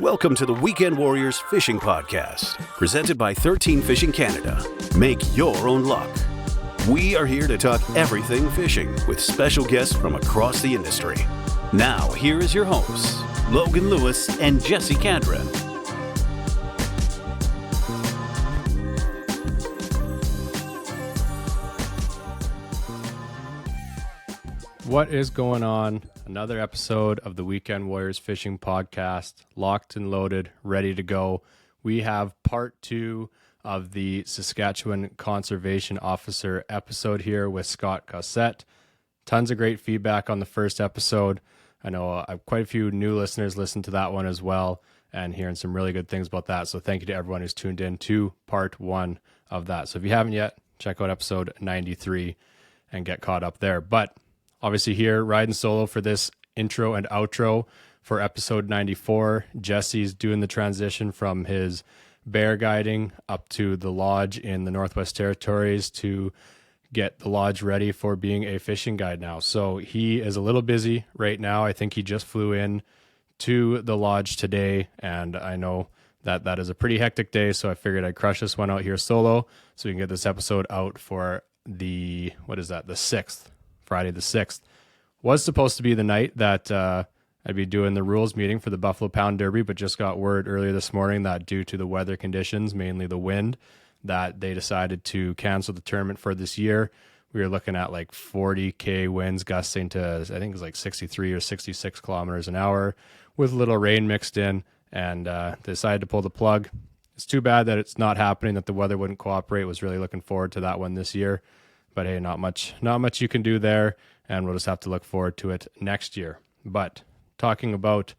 Welcome to the Wknd Warriors Fishing Podcast, presented by 13 Fishing Canada. Make your own luck. We are here to talk everything fishing with special guests from across the industry. Now, here is your hosts, Logan Lewis and Jesse Cadron. What is going on? Another episode of the Wknd Warriors Fishing Podcast, locked and loaded, ready to go. We have part 2 of the Saskatchewan Conservation Officer episode here with Scott Cossette. Tons of great feedback on the first episode. I know quite a few new listeners listened to that one as well and hearing some really good things about that. So thank you to everyone who's tuned in to part 1 of that. So if you haven't yet, check out episode 93 and get caught up there. But obviously here, riding solo for this intro and outro for episode 94. Jesse's doing the transition from his bear guiding up to the lodge in the Northwest Territories to get the lodge ready for being a fishing guide now. So he is a little busy right now. I think he just flew in to the lodge today, and I know that that is a pretty hectic day, so I figured I'd crush this one out here solo so we can get this episode out for the 6th. Friday the 6th. Was supposed to be the night that I'd be doing the rules meeting for the Buffalo Pound Derby, but just got word earlier this morning that due to the weather conditions, mainly the wind, that they decided to cancel the tournament for this year. We were looking at like 40k winds gusting to, I think it was like 63 or 66 kilometers an hour with a little rain mixed in, and they decided to pull the plug. It's too bad that it's not happening, that the weather wouldn't cooperate. Was really looking forward to that one this year. But hey, not much you can do there, and we'll just have to look forward to it next year. But talking about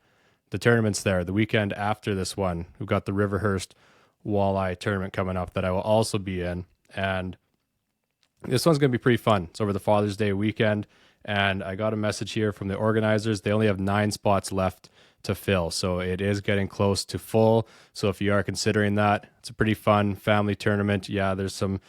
the tournaments there, the weekend after this one, we've got the Riverhurst Walleye Tournament coming up that I will also be in, and this one's going to be pretty fun. It's over the Father's Day weekend, and I got a message here from the organizers. They only have 9 spots left to fill, so it is getting close to full. So if you are considering that, it's a pretty fun family tournament. Yeah, there's some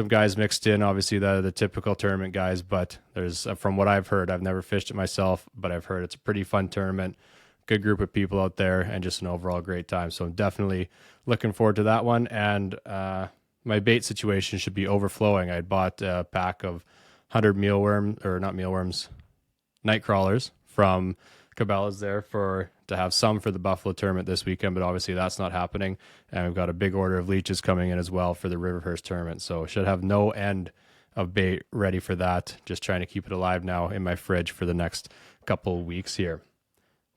guys mixed in, obviously the typical tournament guys, but there's, from what I've heard, I've never fished it myself, but I've heard it's a pretty fun tournament, good group of people out there, and just an overall great time. So I'm definitely looking forward to that one. And my bait situation should be overflowing. I bought a pack of 100 night crawlers from Cabela's there to have some for the Buffalo tournament this weekend, but obviously that's not happening. And we've got a big order of leeches coming in as well for the Riverhurst tournament. So should have no end of bait ready for that. Just trying to keep it alive now in my fridge for the next couple of weeks here.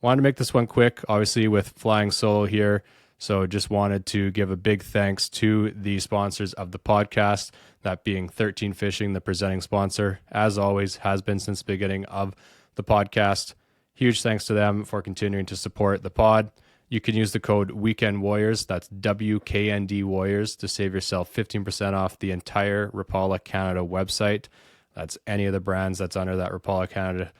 Wanted to make this one quick, obviously with flying solo here. So just wanted to give a big thanks to the sponsors of the podcast, that being 13 Fishing, the presenting sponsor, as always has been since the beginning of the podcast. Huge thanks to them for continuing to support the pod. You can use the code Wknd Warriors, that's WKND Warriors, to save yourself 15% off the entire Rapala Canada website. That's any of the brands that's under that Rapala Canada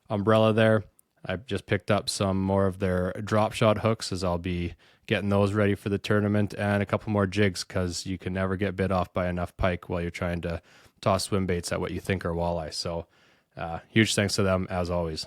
umbrella there. I've just picked up some more of their drop shot hooks, as I'll be getting those ready for the tournament, and a couple more jigs, because you can never get bit off by enough pike while you're trying to toss swim baits at what you think are walleye. So huge thanks to them as always.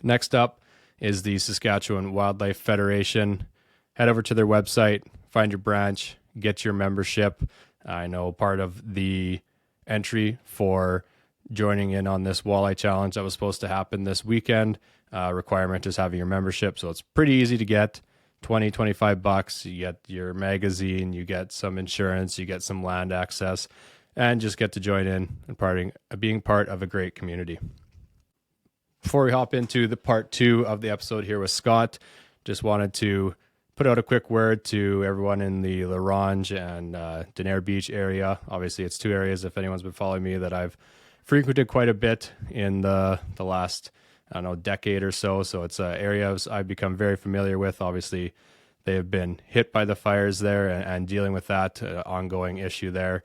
Next up is the Saskatchewan Wildlife Federation. Head over to their website, find your branch, get your membership. I know part of the entry for joining in on this walleye challenge that was supposed to happen this weekend, requirement is having your membership. So it's pretty easy to get, $25. You get your magazine, you get some insurance, you get some land access, and just get to join in and being part of a great community. Before we hop into the part 2 of the episode here with Scott, just wanted to put out a quick word to everyone in the La Ronge and Denair Beach area. Obviously, it's 2 areas, if anyone's been following me, that I've frequented quite a bit in the last, decade or so. So it's areas I've become very familiar with. Obviously, they have been hit by the fires there and dealing with that ongoing issue there.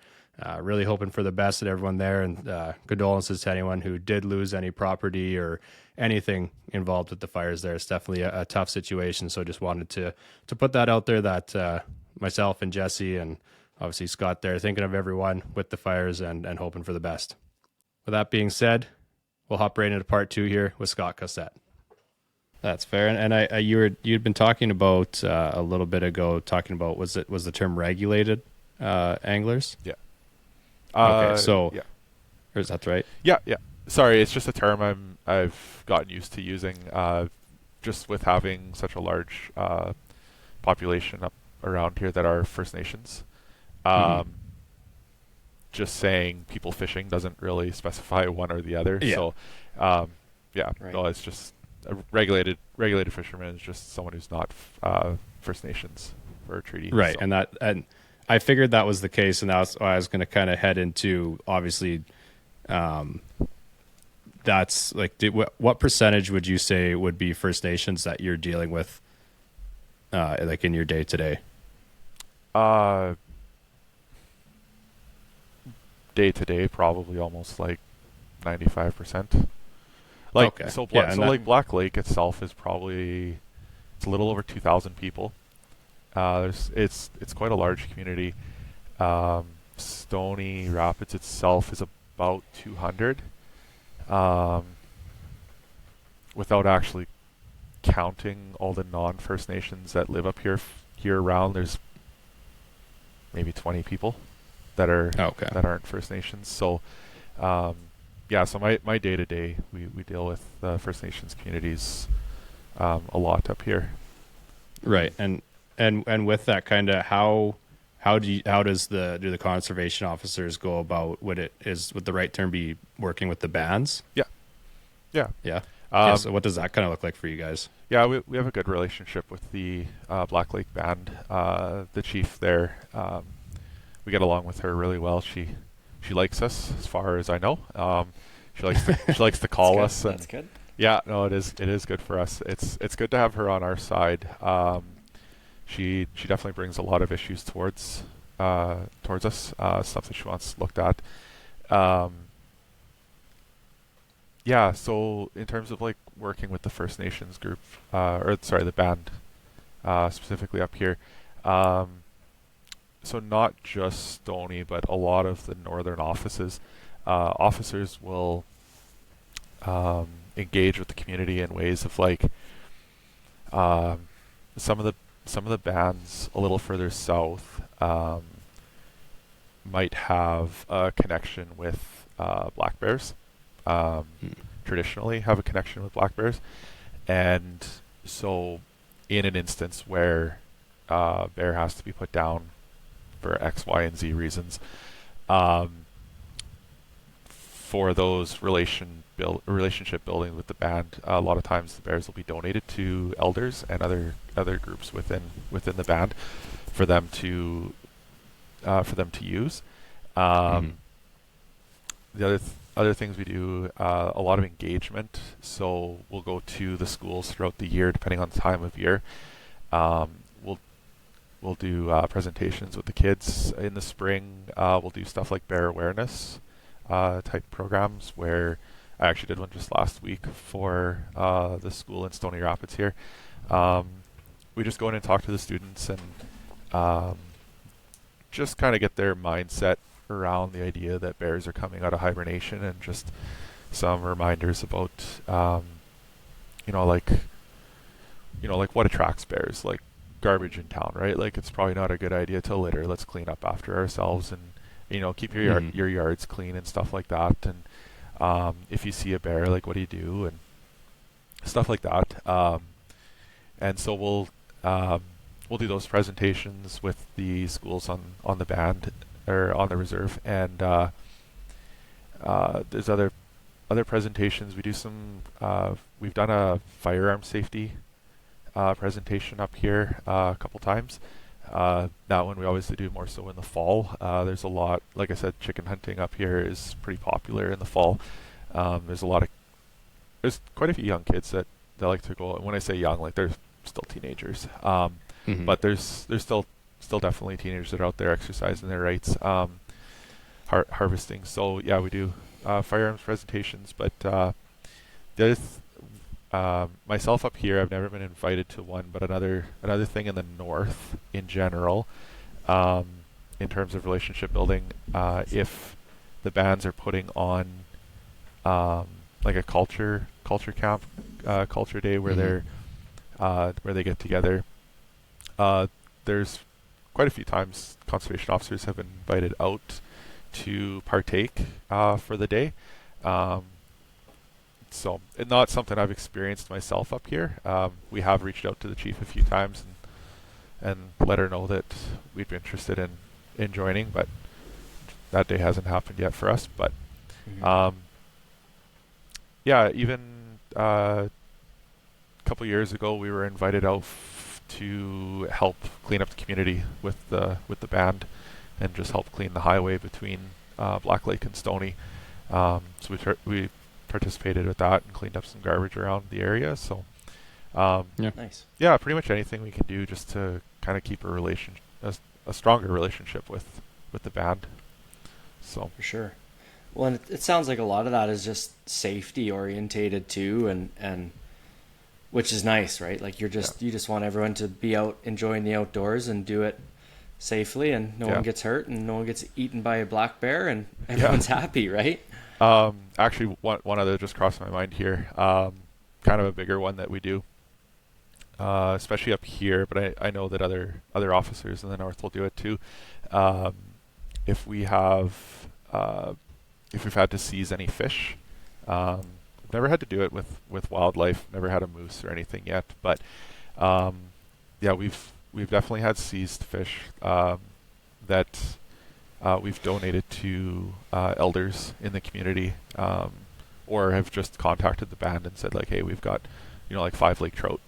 Really hoping for the best at everyone there, and condolences to anyone who did lose any property or anything involved with the fires there. It's definitely a tough situation. So just wanted to put that out there, that myself and Jesse and obviously Scott there, thinking of everyone with the fires and hoping for the best. With that being said, we'll hop right into part 2 here with Scott Cossette. That's fair. And you'd been talking about a little bit ago, talking about was the term regulated anglers? Yeah. Okay, so Yeah. or is that right? Yeah. Yeah. Sorry, it's just a term I've gotten used to using. Just with having such a large population up around here that are First Nations. Just saying people fishing doesn't really specify one or the other. Yeah. So, yeah, Right. no, it's just a regulated fisherman is just someone who's not First Nations for a treaty. Right, So. and I figured that was the case, and that's why I was going to kind of head into obviously. That's like, what percentage would you say would be First Nations that you're dealing with, like in your day to day? Day to day, probably almost like 95%. Like Okay. so, Yeah, so like Black Lake itself is probably it's a little over 2,000 people. It's quite a large community. Stony Rapids itself is about 200. Without actually counting all the non-First Nations that live up here year round, there's maybe 20 people that aren't First Nations. So, yeah. So my day to day, we deal with First Nations communities a lot up here. Right, and with that kind of how do the conservation officers go about would the right term be working with the bands? Yeah. Yeah. So what does that kind of look like for you guys? Yeah, we have a good relationship with the Black Lake Band. The chief there, we get along with her really well. She likes us, as far as I know. She likes to call us. That's good. Yeah, no, it is good for us. It's good to have her on our side. She definitely brings a lot of issues towards us, stuff that she wants looked at. Yeah, so in terms of like working with the First Nations group, the band, specifically up here, so not just Stony, but a lot of the northern officers will engage with the community in ways of like some of the bands a little further south might have a connection with black bears. Traditionally have a connection with black bears, and so in an instance where bear has to be put down for X, Y, and Z reasons, for those relationship building with the band, a lot of times the bears will be donated to elders and other groups within the band for them to use. The other things we do, a lot of engagement. So we'll go to the schools throughout the year, depending on the time of year. We'll do presentations with the kids in the spring. We'll do stuff like bear awareness type programs, where I actually did one just last week for the school in Stony Rapids here. We just go in and talk to the students and just kind of get their mindset around the idea that bears are coming out of hibernation, and just some reminders about like what attracts bears, like garbage in town, right? Like it's probably not a good idea to litter. Let's clean up after ourselves and keep your yards clean and stuff like that. And if you see a bear, like what do you do and stuff like that. And so we'll do those presentations with the schools on the band or on the reserve, and there's other presentations. We do some. We've done a firearm safety presentation up here a couple times. That one we always do more so in the fall. There's a lot, like I said, chicken hunting up here is pretty popular in the fall. There's quite a few young kids that like to go. And when I say young, like they're still teenagers. But there's still definitely teenagers that are out there exercising their rights, harvesting. So yeah, we do firearms presentations. But myself up here, I've never been invited to one. But another thing in the north in general, in terms of relationship building, if the bands are putting on like a culture culture camp, culture day where where they get together. There's quite a few times conservation officers have been invited out to partake for the day. So it's not something I've experienced myself up here. We have reached out to the chief a few times and let her know that we'd be interested in joining, but that day hasn't happened yet for us. But yeah, even a couple years ago, we were invited out to help clean up the community with the band and just help clean the highway between Black Lake and Stony. So we participated with that and cleaned up some garbage around the area. So Nice. Yeah, pretty much anything we can do just to kind of keep a stronger relationship with the band. So For sure. Well, and it sounds like a lot of that is just safety orientated too, and which is nice, right? Like you just want everyone to be out enjoying the outdoors and do it safely, and no one gets hurt and no one gets eaten by a black bear, and everyone's happy, right? Actually, one other just crossed my mind here. Kind of a bigger one that we do, especially up here, but I know that other officers in the north will do it too. If we've had to seize any fish, we've never had to do it with wildlife. Never had a moose or anything yet, but yeah, we've definitely had seized fish that we've donated to elders in the community, or have just contacted the band and said like, hey, we've got like 5 lake trout.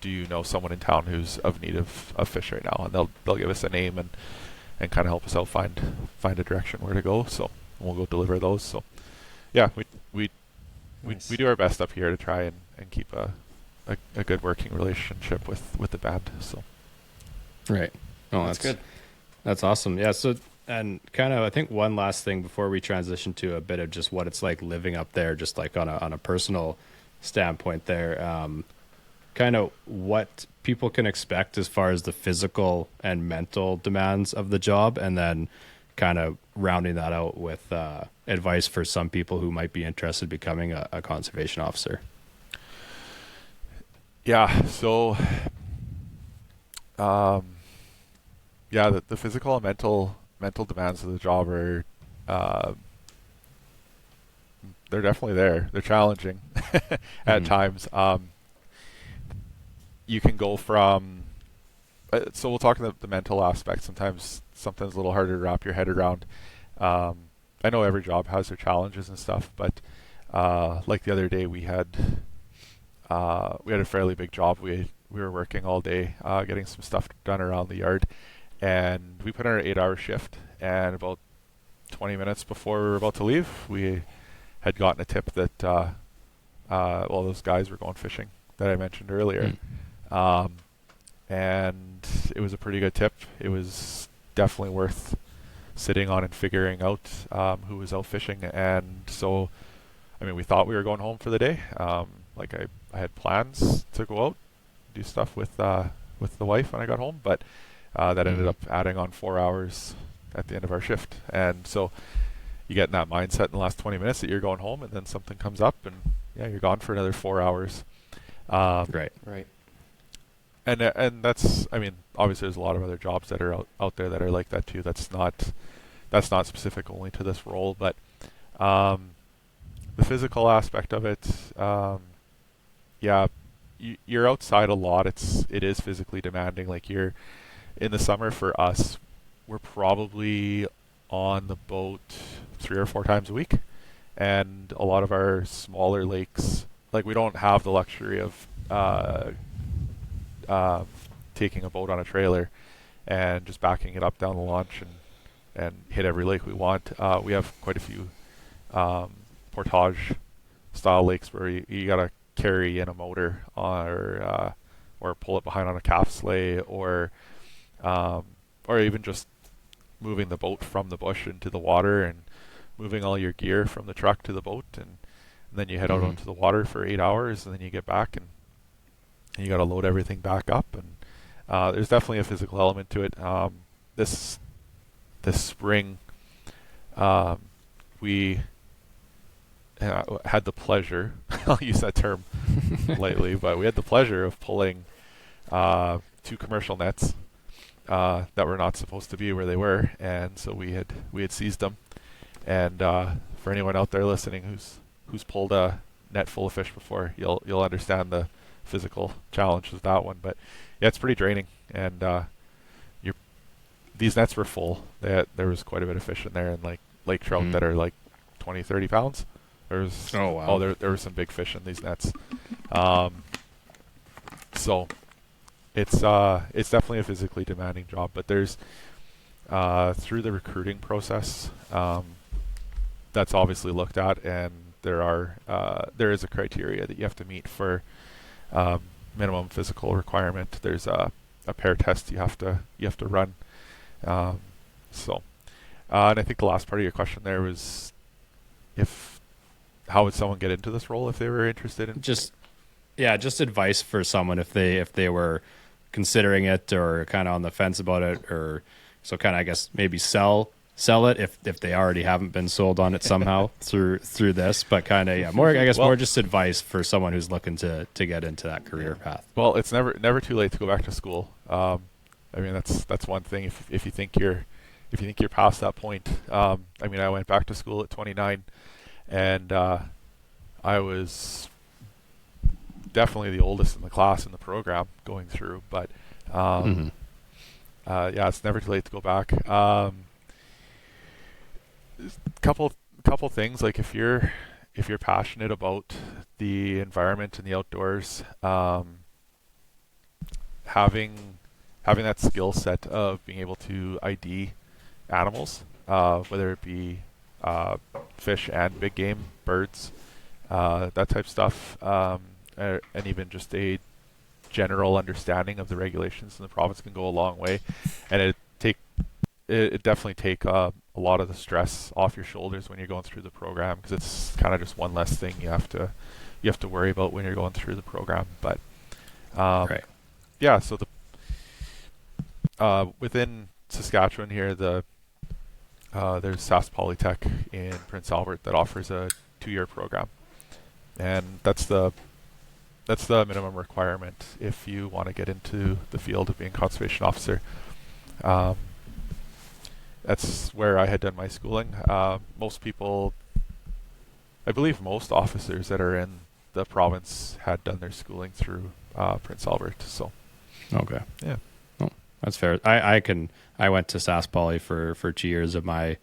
Do you know someone in town who's of need of fish right now? And they'll give us a name and kind of help us out find a direction where to go. So we'll go deliver those. So yeah, we do our best up here to try and keep a good working relationship with the band. So Right. Oh, That's good. That's awesome. Yeah. So, and kind of, I think one last thing before we transition to a bit of just what it's like living up there, just like on a personal standpoint there, kind of what people can expect as far as the physical and mental demands of the job, and then kind of rounding that out with advice for some people who might be interested in becoming a conservation officer. Yeah. So, yeah, the physical and mental demands of the job are, they're definitely there. They're challenging at times. You can go from, so we'll talk about the mental aspect. Sometimes something's a little harder to wrap your head around. I know every job has their challenges and stuff, but like the other day we had a fairly big job. We were working all day, getting some stuff done around the yard, and we put in our 8-hour shift, and about 20 minutes before we were about to leave, we had gotten a tip that those guys were going fishing that I mentioned earlier. And it was a pretty good tip. It was definitely worth sitting on and figuring out who was out fishing. And so, I mean, we thought we were going home for the day. Like I had plans to go out, do stuff with the wife when I got home, but that ended up adding on 4 hours at the end of our shift. And so you get in that mindset in the last 20 minutes that you're going home, and then something comes up and you're gone for another 4 hours. Right. And that's, I mean, obviously there's a lot of other jobs that are out there that are like that too. That's not specific only to this role, but the physical aspect of it, you're outside a lot. It is physically demanding. Like you're in the summer for us, we're probably on the boat 3 or 4 times a week, and a lot of our smaller lakes, like we don't have the luxury of taking a boat on a trailer and just backing it up down the launch and hit every lake we want. We have quite a few portage style lakes where you gotta carry in a motor or pull it behind on a calf sleigh, or even just moving the boat from the bush into the water and moving all your gear from the truck to the boat, and then you head out onto the water for 8 hours, and then you get back and you got to load everything back up. And there's definitely a physical element to it. This spring, we had the pleasure, I'll use that term lightly, but we had the pleasure of pulling 2 commercial nets that were not supposed to be where they were, and so we had seized them. And for anyone out there listening who's pulled a net full of fish before, you'll understand the physical challenge of that one. But yeah, it's pretty draining, and these nets were full. There was quite a bit of fish in there, and like lake trout that are like 20-30 pounds. There were some big fish in these nets. So it's definitely a physically demanding job, but there's through the recruiting process that's obviously looked at, and there is a criteria that you have to meet for minimum physical requirement. There's a pair test you have to run. And I think the last part of your question there was how would someone get into this role if they were interested in just advice for someone if they were considering it or kind of on the fence about it, or so kind of, I guess, maybe sell it if they already haven't been sold on it somehow through this, but kind of more just advice for someone who's looking to get into that career path. Well, it's never too late to go back to school. I mean, that's one thing. If you think you're past that point, I mean, I went back to school at 29, and I was definitely the oldest in the class in the program going through. But it's never too late to go back. Couple things, like if you're passionate about the environment and the outdoors, having that skill set of being able to ID animals, whether it be fish and big game, birds, that type of stuff, and even just a general understanding of the regulations in the province can go a long way. And it definitely take a lot of the stress off your shoulders when you're going through the program, because it's kind of just one less thing you have to worry about when you're going through the program. But right. Yeah, so within Saskatchewan here, there's Sask Polytech in Prince Albert that offers a 2-year program, and that's the minimum requirement if you want to get into the field of being a conservation officer. That's where I had done my schooling. Most people, I believe most officers that are in the province had done their schooling through Prince Albert. So, okay, yeah, that's fair. I went to Sask Poly for 2 years of my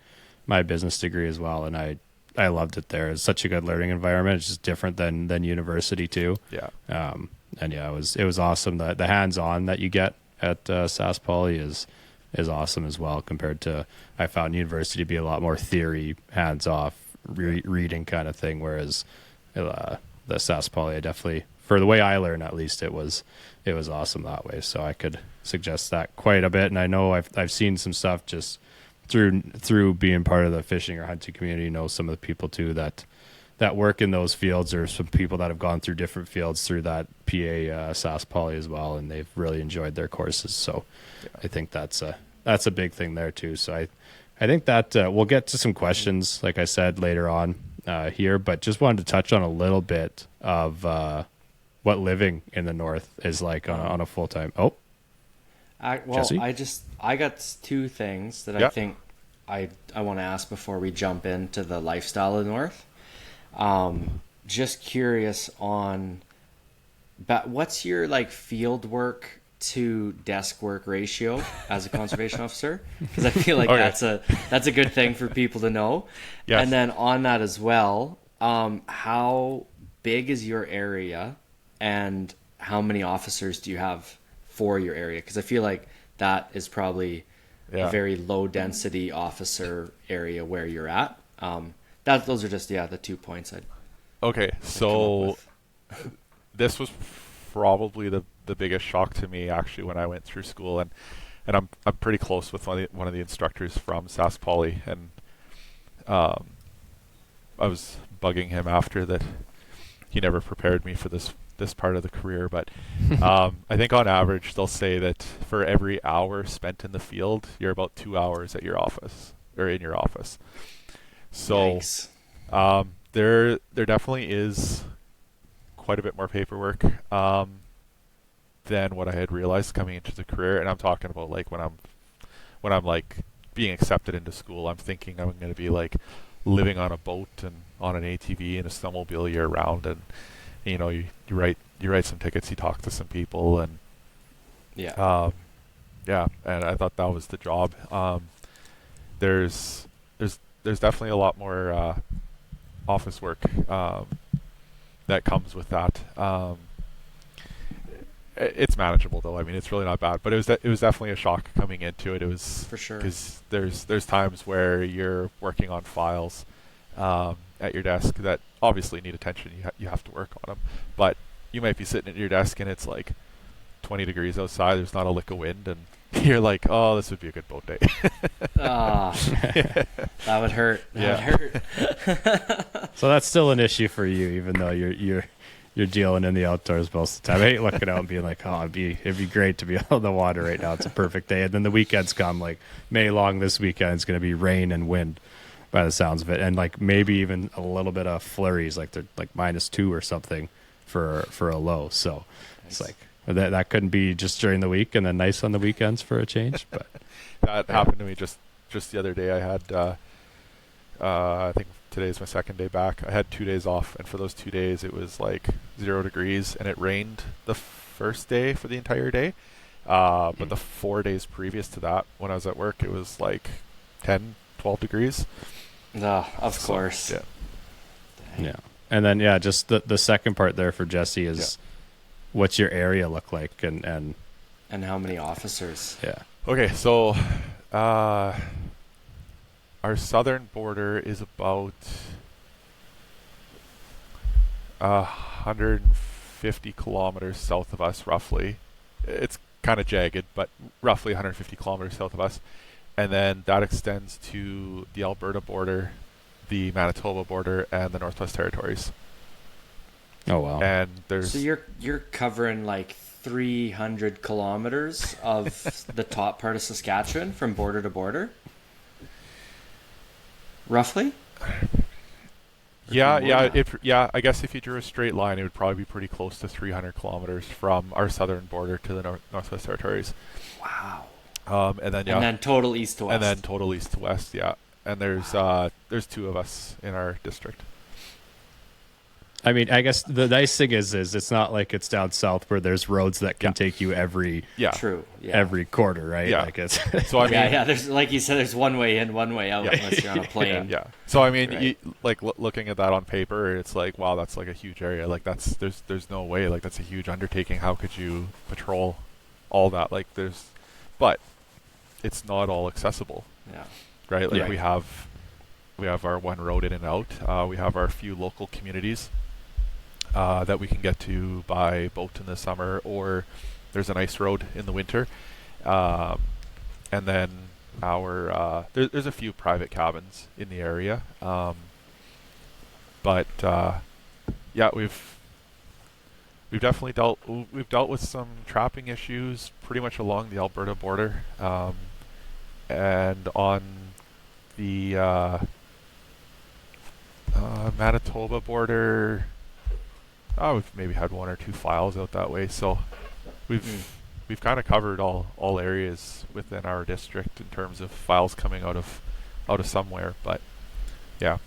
business degree as well, and I loved it there. It's such a good learning environment. It's just different than university too. Yeah. And yeah, it was awesome. The hands-on that you get at Sask Poly is awesome as well, compared to, I found university to be a lot more theory, hands-off, reading kind of thing, whereas the Sask Poly, I definitely, for the way I learned at least, it was awesome that way. So I could suggest that quite a bit. And I know I've seen some stuff just through being part of the fishing or hunting community, know some of the people too that work in those fields, or some people that have gone through different fields through that PA Sask Poly as well, and they've really enjoyed their courses. So yeah. I think that's a big thing there too. So I think that we'll get to some questions, like I said, later on here, but just wanted to touch on a little bit of what living in the North is like on a full-time. Jesse? I got 2 things that I think I want to ask before we jump into the lifestyle of the North. Just curious on, but what's your like field work to desk work ratio as a conservation officer? Because I feel like that's a good thing for people to know. Yes. And then on that as well, how big is your area, and how many officers do you have for your area? Because I feel like that is probably a very low density officer area where you're at. Those are just the 2 points I'd so this was probably the biggest shock to me actually when I went through school, and I'm pretty close with one of the instructors from Sask Poly, and I was bugging him after that he never prepared me for this part of the career, but I think on average they'll say that for every hour spent in the field, you're about 2 hours at your office or in your office. So there definitely is quite a bit more paperwork than what I had realized coming into the career. And I'm talking about like when I'm like being accepted into school, I'm thinking I'm going to be like living on a boat and on an ATV and a snowmobile year round, and you write some tickets, you talk to some people, and Yeah. and I thought that was the job. There's definitely a lot more office work that comes with that. It's manageable though. I mean, it's really not bad, but it was definitely a shock coming into it. It was For sure. because there's times where you're working on files at your desk that obviously need attention. You have to work on them, but you might be sitting at your desk and it's like 20 degrees outside. There's not a lick of wind, and you're like, oh, this would be a good boat day. That would hurt. That would hurt. So that's still an issue for you, even though you're dealing in the outdoors most of the time. I hate looking out and being like, oh, it'd be great to be on the water right now. It's a perfect day. And then the weekends come, like May long this weekend is going to be rain and wind by the sounds of it. And like maybe even a little bit of flurries, like they're like -2 or something for a low. So It's like that couldn't be just during the week and then nice on the weekends for a change. But that happened to me just the other day. I had I think today's my second day back. I had 2 days off, and for those 2 days it was like 0 degrees, and it rained the first day for the entire day. But the 4 days previous to that, when I was at work, it was like 10, 12 degrees. Of course. Yeah. yeah. And then just the second part there for Jesse is what's your area look like, and how many officers? Yeah. Okay, so our southern border is about 150 kilometers south of us, roughly. It's kind of jagged, but roughly 150 kilometers south of us. And then that extends to the Alberta border, the Manitoba border, and the Northwest Territories. Oh, wow. And there's... So you're covering like 300 kilometers of the top part of Saskatchewan from border to border? Roughly? Yeah. I guess if you drew a straight line, it would probably be pretty close to 300 kilometers from our southern border to the Northwest Territories. Wow. And then total east to west. And then total east to west, yeah. And there's 2 of us in our district. I mean, I guess the nice thing is it's not like it's down south where there's roads that can take you every every quarter, right? Yeah. Like it's so I mean, There's, like you said, there's one way in, one way out unless you're on a plane. Yeah. So I mean, Right. looking at that on paper, it's like, wow, that's like a huge area. Like there's no way. Like that's a huge undertaking. How could you patrol all that? Like but it's not all accessible. Yeah. Right. Like Yeah. we have our one road in and out. We have our few local communities that we can get to by boat in the summer, or there's an ice road in the winter. And then there's a few private cabins in the area. But we've definitely dealt with some trapping issues pretty much along the Alberta border, and on the Manitoba border. We've maybe had 1 or 2 files out that way, so we've kind of covered all areas within our district in terms of files coming out of somewhere. But yeah,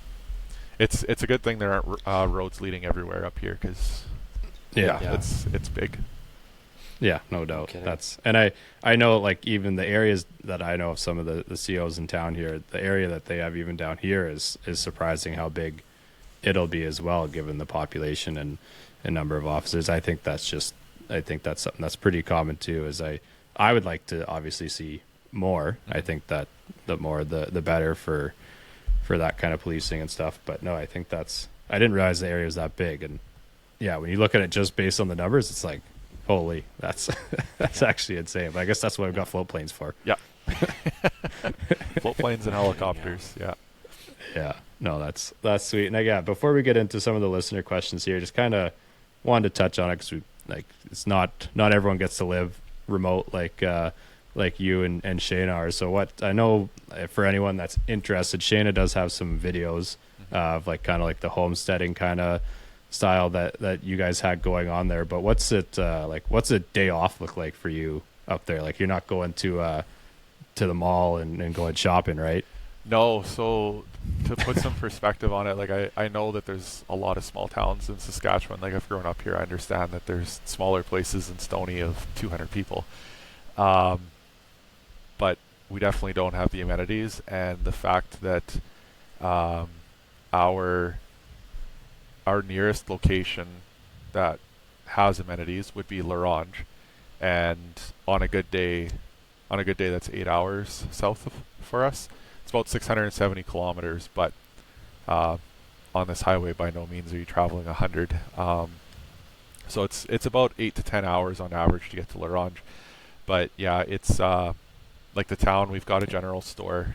it's a good thing there aren't roads leading everywhere up here, because it's big. Yeah, no doubt. Okay. And I know, like, even the areas that I know of, some of the COs in town here, the area that they have even down here is surprising how big it'll be as well, given the population and number of officers. I think that's something that's pretty common too. Is I would like to obviously see more. Mm-hmm. I think that the more the better for that kind of policing and stuff. But no, I think I didn't realize the area was that big. And yeah, when you look at it just based on the numbers, it's like, holy, that's actually insane. But I guess that's what I've got float planes for. Yeah. Float planes and helicopters. Yeah. Yeah. No, that's sweet. And before we get into some of the listener questions here, just kind of wanted to touch on it, because it's not everyone gets to live remote like you and Shayna are. So what I know, for anyone that's interested, Shayna does have some videos of like kind of like the homesteading kind of style that you guys had going on there. But what's it like? What's a day off look like for you up there? Like you're not going to the mall and going shopping, right? No. So to put some perspective on it, like I know that there's a lot of small towns in Saskatchewan. Like I've grown up here, I understand that there's smaller places in Stoney of 200 people. But we definitely don't have the amenities, and the fact that our nearest location that has amenities would be Larange, and on a good day that's 8 hours south for us. It's about 670 kilometers, but on this highway by no means are you traveling 100. So it's about 8 to 10 hours on average to get to Larange. But yeah, it's like the town, we've got a general store.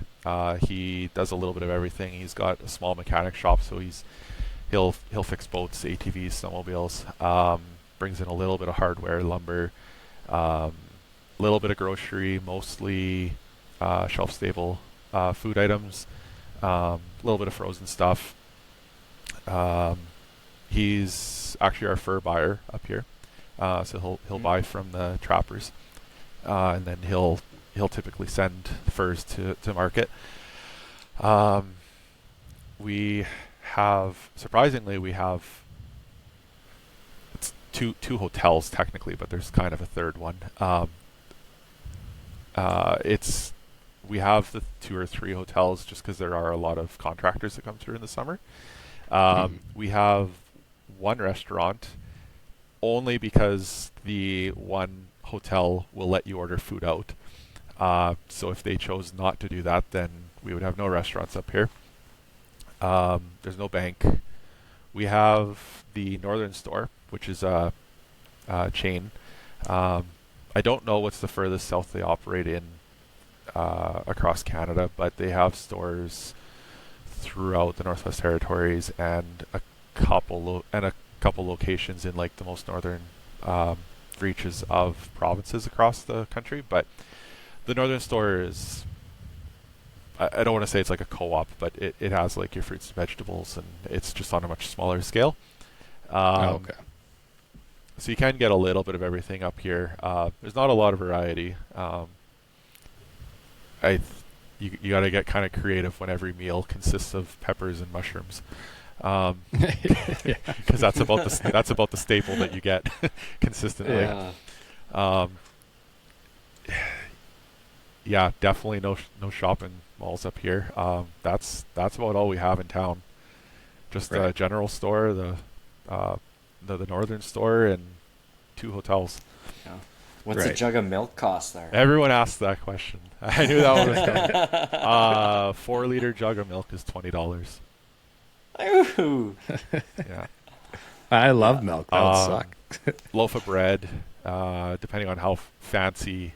He does a little bit of everything. He's got a small mechanic shop, so he'll fix boats, ATVs, snowmobiles. Brings in a little bit of hardware, lumber, a little bit of grocery, mostly shelf stable food items, a little bit of frozen stuff. He's actually our fur buyer up here, so he'll buy from the trappers, and then he'll typically send furs to market. Surprisingly, we have it's two hotels technically, but there's kind of a third one. We have the 2 or 3 hotels just because there are a lot of contractors that come through in the summer. We have one restaurant only because the one hotel will let you order food out. So if they chose not to do that, then we would have no restaurants up here. There's no bank. We have the Northern Store, which is a chain. I don't know what's the furthest south they operate in across Canada, but they have stores throughout the Northwest Territories and a couple locations in like the most northern reaches of provinces across the country. But the Northern Store is, I don't want to say it's like a co-op, but it has like your fruits and vegetables, and it's just on a much smaller scale. Okay. So you can get a little bit of everything up here. There's not a lot of variety. You got to get kind of creative when every meal consists of peppers and mushrooms, because that's about the staple that you get consistently. Yeah, definitely no shopping malls up here. That's about all we have in town. Just a general store, the Northern Store, and 2 hotels. Yeah. What's a jug of milk cost there? Everyone asks that question. I knew that one was coming. 4-liter jug of milk is $20. Ooh. Yeah. I love milk. That would suck. Loaf of bread, depending on how fancy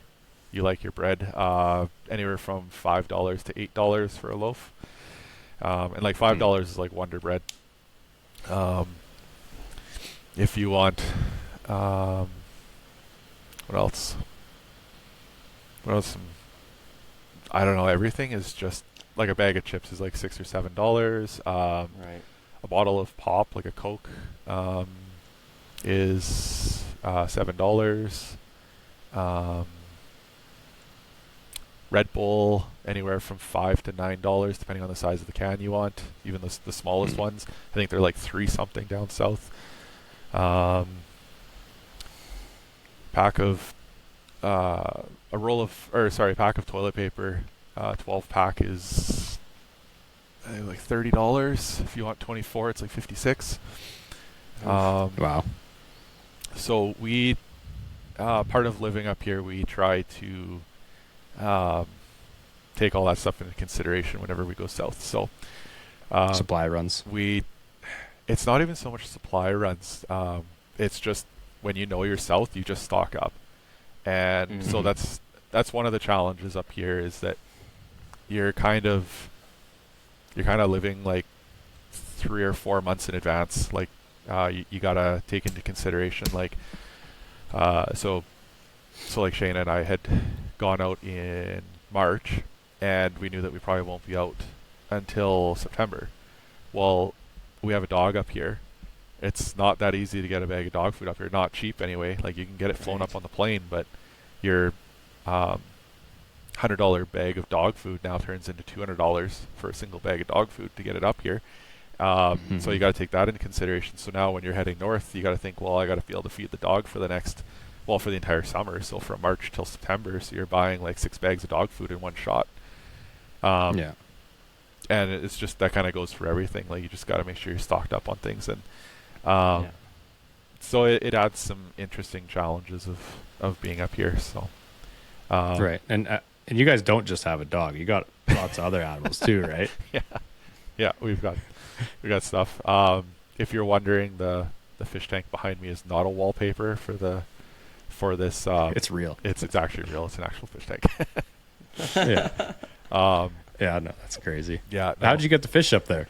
you like your bread, anywhere from $5 to $8 for a loaf. And like $5 is like Wonder Bread. If you want, what else? I don't know. Everything is just like a bag of chips is like $6 or $7. Right. A bottle of pop, like a Coke, is $7. Red Bull, anywhere from $5 to $9, depending on the size of the can you want. Even the smallest ones, I think they're like $3 something down south. Pack of pack of toilet paper, 12 pack is like $30. If you want 24, it's like $56. Wow. So we, part of living up here, we try to take all that stuff into consideration whenever we go south. So supply runs. It's not even so much supply runs. It's just when you know you're south, you just stock up. And so that's one of the challenges up here, is that you're kind of living like 3 or 4 months in advance. Like you gotta take into consideration like so like Shane and I had gone out in March, and we knew that we probably won't be out until September. Well, we have a dog up here. It's not that easy to get a bag of dog food up here. Not cheap anyway. Like you can get it flown up on the plane, but your $100 bag of dog food now turns into $200 for a single bag of dog food to get it up here. So you got to take that into consideration. So now when you're heading north, you got to think, well, I got to be able to feed the dog for the entire summer. So from March till September. So you're buying like 6 bags of dog food in one shot. Yeah. And it's just, that kind of goes for everything. Like you just got to make sure you're stocked up on things. And so it adds some interesting challenges of being up here. So Right. And you guys don't just have a dog. You got lots of other animals too, right? Yeah, we've got stuff. If you're wondering, the fish tank behind me is not a wallpaper for this. It's real. It's actually real. It's an actual fish tank. Yeah. Yeah, no, that's crazy. Yeah. How did you get the fish up there?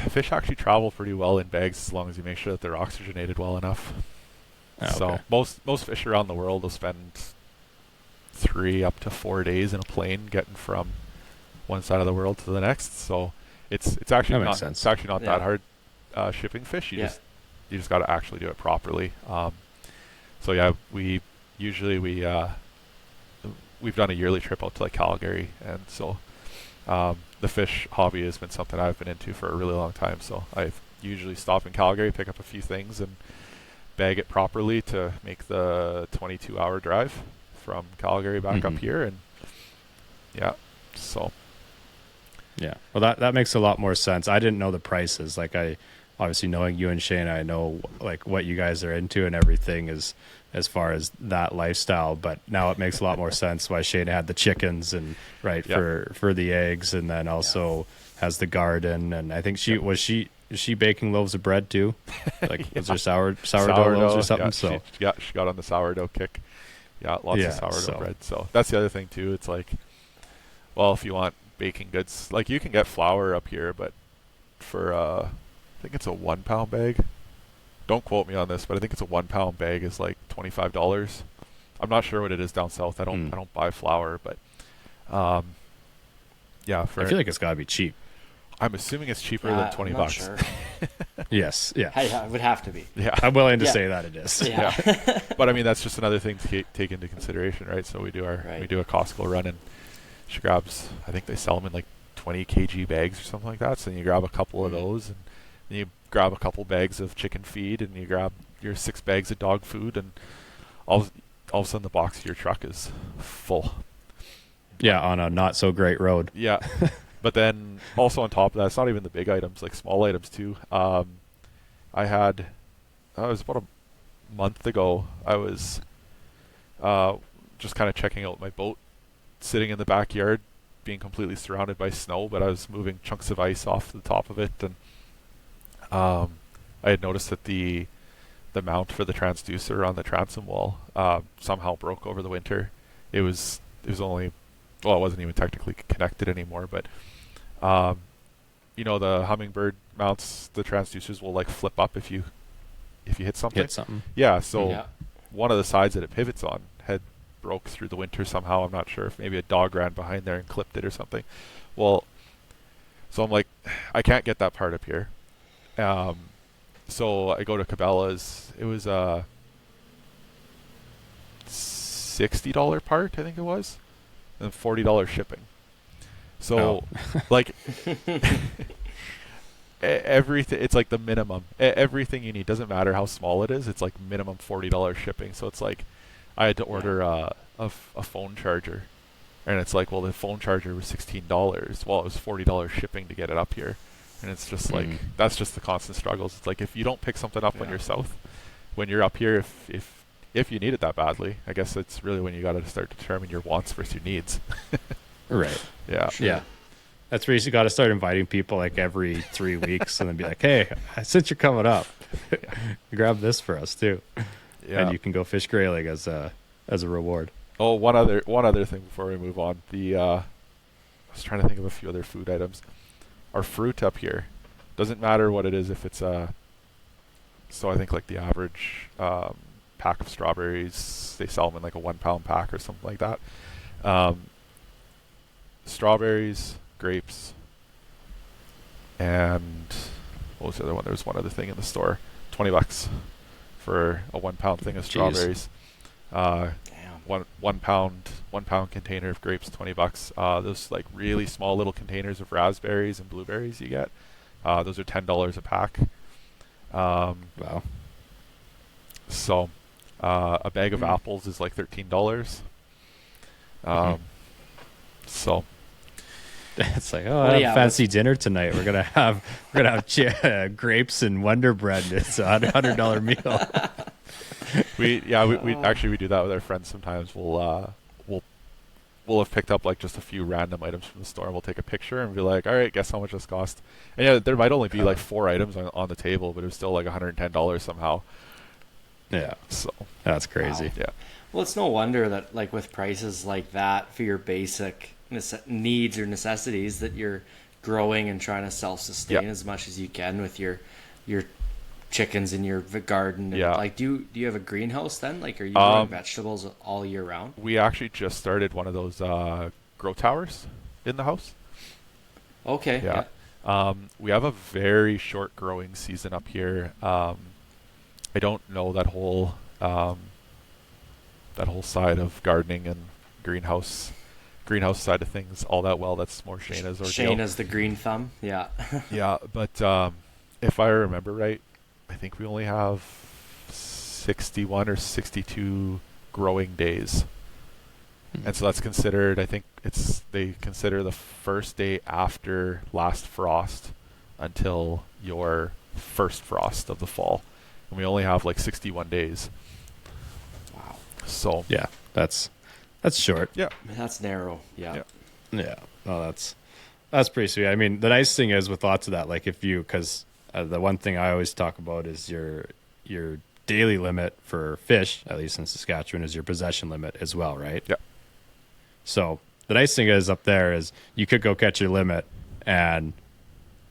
Fish actually travel pretty well in bags as long as you make sure that they're oxygenated well enough. Oh, so okay. most fish around the world will spend 3 up to 4 days in a plane getting from one side of the world to the next. So it's actually That not makes sense. it's actually not that hard shipping fish. You just got to actually do it properly. So yeah, we've done a yearly trip out to like Calgary, and so the fish hobby has been something I've been into for a really long time. So I usually stop in Calgary, pick up a few things, and bag it properly to make the 22-hour drive from Calgary back up here. And so well, that makes a lot more sense. I didn't know the prices. Like, I obviously, knowing you and Shane, I know like what you guys are into and everything is as far as that lifestyle, but now it makes a lot more sense why Shane had the chickens and for the eggs, and then also has the garden. And I think is she baking loaves of bread too? Like, was there sourdough loaves or something? She got on the sourdough kick. Yeah, lots of sourdough bread. So that's the other thing too. It's like, well, if you want baking goods, like you can get flour up here, but for I think it's a 1 pound bag. Don't quote me on this, but I think it's a 1 pound bag is like $25. I'm not sure what it is down south. I don't buy flour, but I feel like it's gotta be cheap. I'm assuming it's cheaper than $20. Sure. Yes, yeah. It would have to be. Yeah, I'm willing to say that it is. Yeah. But I mean, that's just another thing to take into consideration, right? So we do a Costco run, and she grabs, I think they sell them in like 20 kg bags or something like that. So then you grab a couple of those, and then you grab a couple bags of chicken feed, and you grab your 6 bags of dog food, and all of a sudden the box of your truck is full. Yeah, on a not so great road. Yeah. But then also on top of that, it's not even the big items, like small items too. It was about a month ago, I was just kind of checking out my boat, sitting in the backyard, being completely surrounded by snow, but I was moving chunks of ice off the top of it, and I had noticed that the mount for the transducer on the transom wall somehow broke over the winter. It was only, well, it wasn't even technically connected anymore, but the Hummingbird mounts, the transducers will like flip up if you hit something. Yeah, so one of the sides that it pivots on had broke through the winter somehow. I'm not sure if maybe a dog ran behind there and clipped it or something. Well, so I'm like, I can't get that part up here. So I go to Cabela's. It was a $60 part, I think it was, and $40 shipping. So, like, everything, it's like the minimum. Everything you need, doesn't matter how small it is, it's like minimum $40 shipping. So it's like, I had to order a phone charger, and it's like, well, the phone charger was $16. Well, it was $40 shipping to get it up here. And it's just like, that's just the constant struggles. It's like, if you don't pick something up when you're south, when you're up here, if you need it that badly, I guess it's really when you got to start to determine your wants versus your needs. Right. Yeah. Sure. Yeah. That's where you got to start inviting people like every 3 weeks, and then be like, hey, since you're coming up, grab this for us too. Yeah. And you can go fish grayling as a reward. Oh, one other thing before we move on. I was trying to think of a few other food items. Our fruit up here, doesn't matter what it is, if it's so I think like the average pack of strawberries, they sell them in like a 1 pound pack or something like that. Strawberries, grapes, and what was the other one? There was one other thing in the store. $20 for a 1 pound thing of strawberries. Damn. One pound container of grapes, $20. Those like really small little containers of raspberries and blueberries you get. Those are $10 a pack. Wow. So a bag of apples is like $13. So It's like, I have fancy dinner tonight. We're gonna have grapes and Wonder Bread. It's a $100 meal. we actually do that with our friends sometimes. We'll have picked up like just a few random items from the store, and we'll take a picture and be like, all right, guess how much this cost. And yeah, there might only be like 4 items on the table, but it was still like $110 somehow. Yeah, so that's crazy. Yeah. Well, it's no wonder that like with prices like that for your basic needs or necessities that you're growing and trying to self-sustain as much as you can with your chickens in your garden. And like, do you have a greenhouse then? Like, are you growing vegetables all year round? We actually just started one of those grow towers in the house. Okay. Yeah. We have a very short growing season up here. I don't know that whole side of gardening and greenhouse side of things all that well. That's more Shayna's ordeal. Shayna's the green thumb. Yeah. Yeah, but if I remember right, I think we only have 61 or 62 growing days. And so that's considered, I think they consider the first day after last frost until your first frost of the fall. And we only have like 61 days. Wow. So yeah, that's short. Yeah. That's narrow. Yeah. Oh, that's pretty sweet. I mean, the nice thing is with lots of that, like because the one thing I always talk about is your daily limit for fish, at least in Saskatchewan, is your possession limit as well, right? Yeah. So the nice thing is up there is you could go catch your limit, and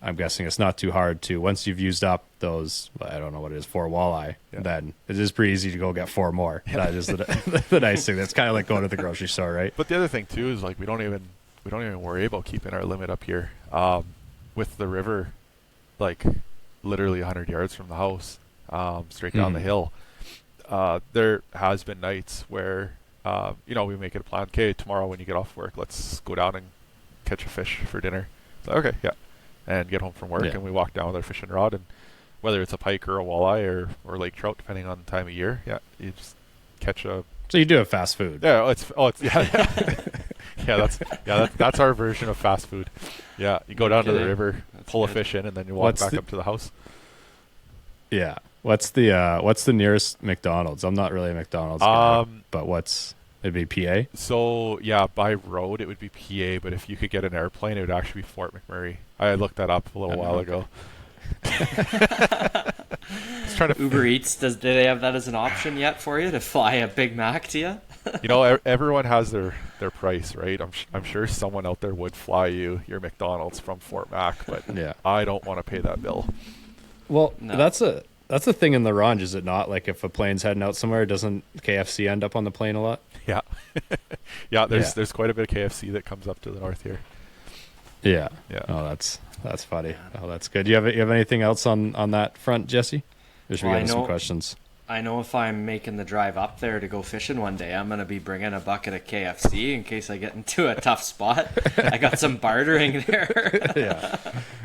I'm guessing it's not too hard to, once you've used up those, I don't know what it is, 4 walleye, then it is pretty easy to go get 4 more. That is the nice thing. That's kind of like going to the grocery store, right? But the other thing too is like we don't even worry about keeping our limit up here. With the river, like literally 100 yards from the house, straight down the hill. There has been nights where we make it a plan. Okay, tomorrow when you get off work, let's go down and catch a fish for dinner. So, okay, yeah. And get home from work, and we walk down with our fishing rod, and whether it's a pike or a walleye or lake trout, depending on the time of year, you just catch a. So you do have fast food. Yeah, that's our version of fast food. Yeah, you go down to the river, pull a fish in, and then you walk back up to the house. Yeah. What's the nearest McDonald's? I'm not really a McDonald's guy, but it'd be PA? So, yeah, by road it would be PA, but if you could get an airplane, it would actually be Fort McMurray. I looked that up a little while ago. Uber Eats, do they have that as an option yet for you to fly a Big Mac to you? Everyone has their price, right? I'm sure someone out there would fly you your McDonald's from Fort Mac, but I don't want to pay that bill. Well, no. That's a thing in the Ronge, is it not? Like if a plane's heading out somewhere, doesn't KFC end up on the plane a lot? Yeah. There's quite a bit of KFC that comes up to the north here. Yeah. Oh, that's funny. Oh, that's good. You have anything else on that front, Jesse? Or should we get some questions? I know if I'm making the drive up there to go fishing one day, I'm going to be bringing a bucket of KFC in case I get into a tough spot. I got some bartering there. Yeah.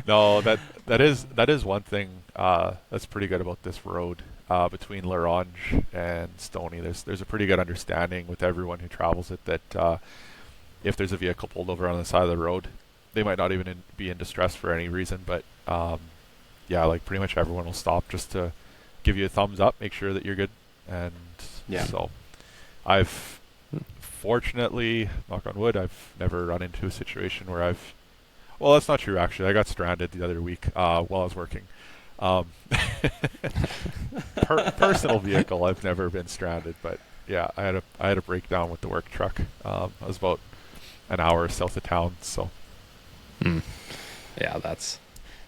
No, that is one thing that's pretty good about this road between La Ronge and Stoney. There's a pretty good understanding with everyone who travels it that if there's a vehicle pulled over on the side of the road, they might not even be in distress for any reason, but like pretty much everyone will stop just to give you a thumbs up, make sure that you're good. And so I've fortunately, knock on wood, I've never run into a situation where well, that's not true actually. I got stranded the other week while I was working. Personal vehicle, I've never been stranded, but yeah, I had a breakdown with the work truck. I was about an hour south of town, so yeah, that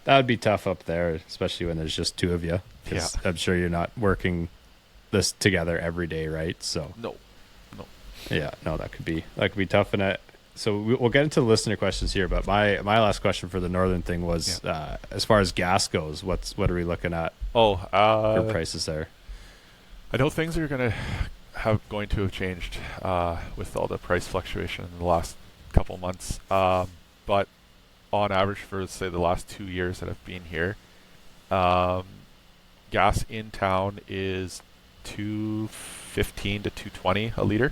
would be tough up there, especially when there's just 2 of you. Yeah, I'm sure you're not working this together every day, right? So no. Yeah, no, that could be tough. And So we'll get into the listener questions here, but my last question for the northern thing was, as far as gas goes, what are we looking at for prices there? I know things are going to have changed with all the price fluctuation in the last couple months. But on average, for say the last 2 years that I've been here, gas in town is $2.15 to $2.20 a liter,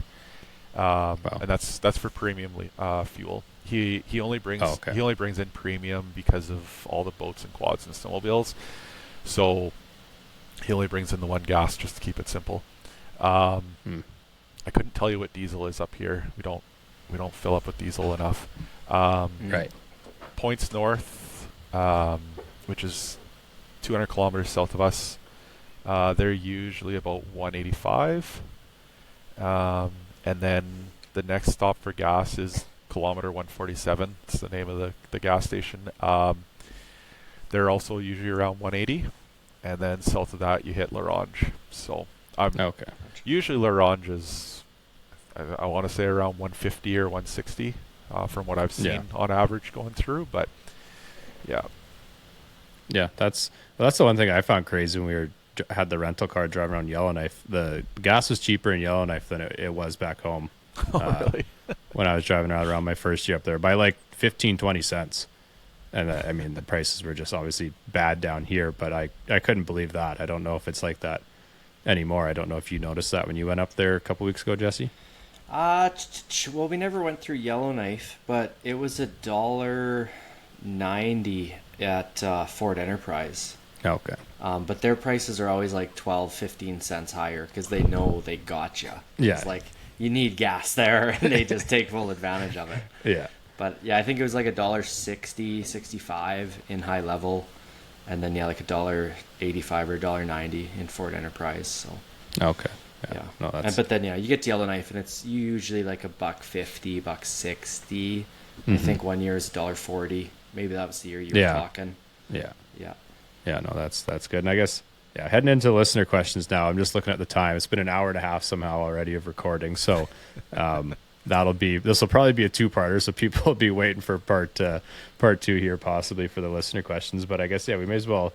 and that's for premium fuel. He only brings in premium because of all the boats and quads and snowmobiles, so he only brings in the one gas just to keep it simple. I couldn't tell you what diesel is up here. We don't fill up with diesel enough. Right. Points North, which is 200 kilometers south of us, they're usually about 185. And then the next stop for gas is kilometer 147. It's the name of the gas station. They're also usually around 180. And then south of that, you hit L'Orange. So usually L'Orange is, I want to say around 150 or 160 from what I've seen on average going through. But yeah, that's the one thing I found crazy when we had the rental car driving around Yellowknife. The gas was cheaper in Yellowknife than it was back home. Really? When I was driving around my first year up there by like 15-20 cents. And I mean, the prices were just obviously bad down here, but I couldn't believe that. I don't know if it's like that anymore. I don't know if you noticed that when you went up there a couple weeks ago, Jesse. Well, we never went through Yellowknife, but it was $1.90 at Ford Enterprise. Okay. But their prices are always like 12-15 cents higher because they know they got you. Yeah. It's like you need gas there, and they just take full advantage of it. Yeah. But yeah, I think it was like $1.60, 65 in high level, and then like $1.85 or $1.90 in Ford Enterprise. So okay. Yeah. No, that's... But then you get to Yellowknife, and it's usually like $1.50, $1.60. I think one year is $1.40. Maybe that was the year you were talking. Yeah. Yeah. Yeah. No, that's good. And I guess heading into listener questions now. I'm just looking at the time. It's been an hour and a half somehow already of recording. So this will probably be a two-parter. So people will be waiting for part two here, possibly for the listener questions. But I guess we may as well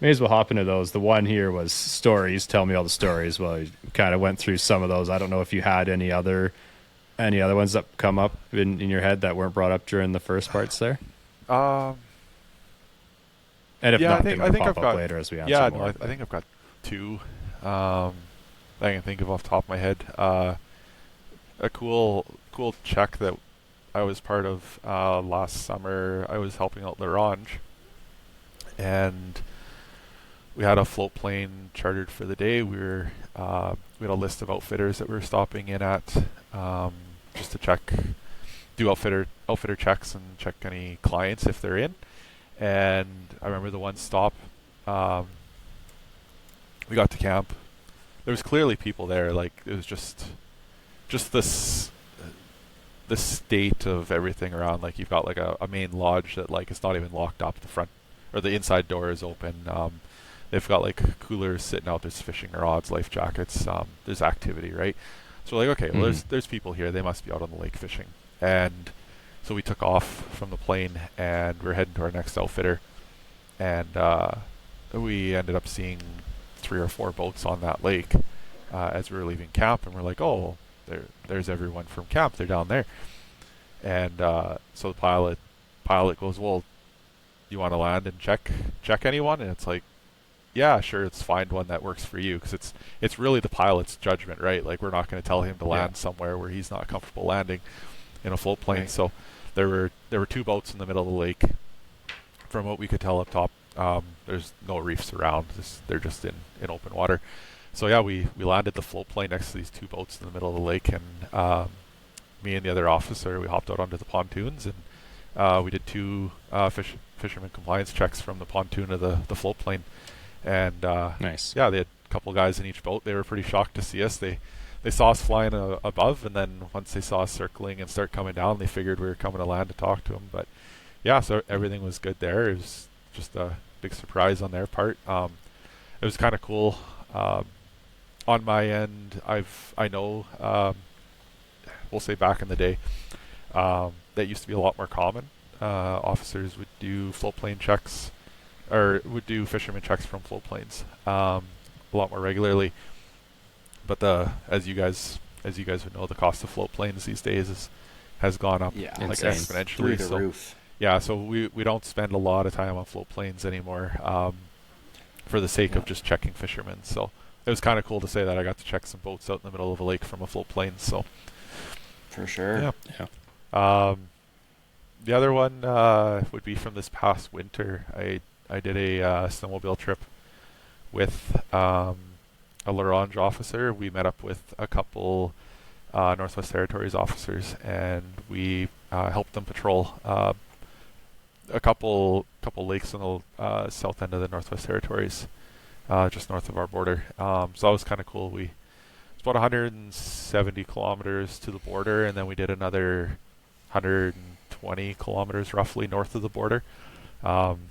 hop into those. The one here was stories. Tell me all the stories. Well, you kind of went through some of those. I don't know if you had any other ones that come up in your head that weren't brought up during the first parts there. And if not, I think I've got later as we answer more. I think I've got two that I can think of off the top of my head. A cool check that I was part of last summer. I was helping out L'Orange, and we had a float plane chartered for the day. We had a list of outfitters that we were stopping in at just to do outfitter checks and check any clients if they're in. And I remember the one stop, we got to camp. There was clearly people there. Like, it was just this the state of everything around. Like, you've got like a main lodge that like it's not even locked up. The front or the inside door is open. They've got like coolers sitting out. There's fishing rods, life jackets. There's activity, right? So we're like, okay, well, there's people here. They must be out on the lake fishing. And so we took off from the plane and we're heading to our next outfitter. And we ended up seeing 3 or 4 boats on that lake as we were leaving camp. And we're like, oh, there's everyone from camp. They're down there. And so the pilot goes, well, you want to land and check anyone? And it's like, yeah, sure, let's find one that works for you, because it's really the pilot's judgment, right? Like, we're not going to tell him to land somewhere where he's not comfortable landing in a float plane. Right. So there were 2 boats in the middle of the lake. From what we could tell up top, there's no reefs around. They're just in open water. So yeah, we landed the float plane next to these 2 boats in the middle of the lake, and me and the other officer, we hopped out onto the pontoons, and we did 2 fisherman compliance checks from the pontoon of the float plane. And nice. Yeah, they had a couple guys in each boat. They were pretty shocked to see us. They saw us flying above, and then once they saw us circling and start coming down, they figured we were coming to land to talk to them. But yeah, so everything was good there. It was just a big surprise on their part. It was kind of cool. On my end, I know, we'll say back in the day, That used to be a lot more common. Officers would do float plane checks, or would do fisherman checks from float planes a lot more regularly. But as you guys would know, the cost of float planes these days has gone up like insane. exponentially. Through the roof. Yeah, so we don't spend a lot of time on float planes anymore for the sake of just checking fishermen. So it was kind of cool to say that I got to check some boats out in the middle of a lake from a float plane. So for sure. Yeah. The other one would be from this past winter. I did a snowmobile trip with a L'Orange officer. We met up with a couple Northwest Territories officers, and we helped them patrol a couple lakes on the south end of the Northwest Territories, just north of our border. So that was kind of cool. It's about 170 kilometers to the border, and then we did another 120 kilometers roughly north of the border. We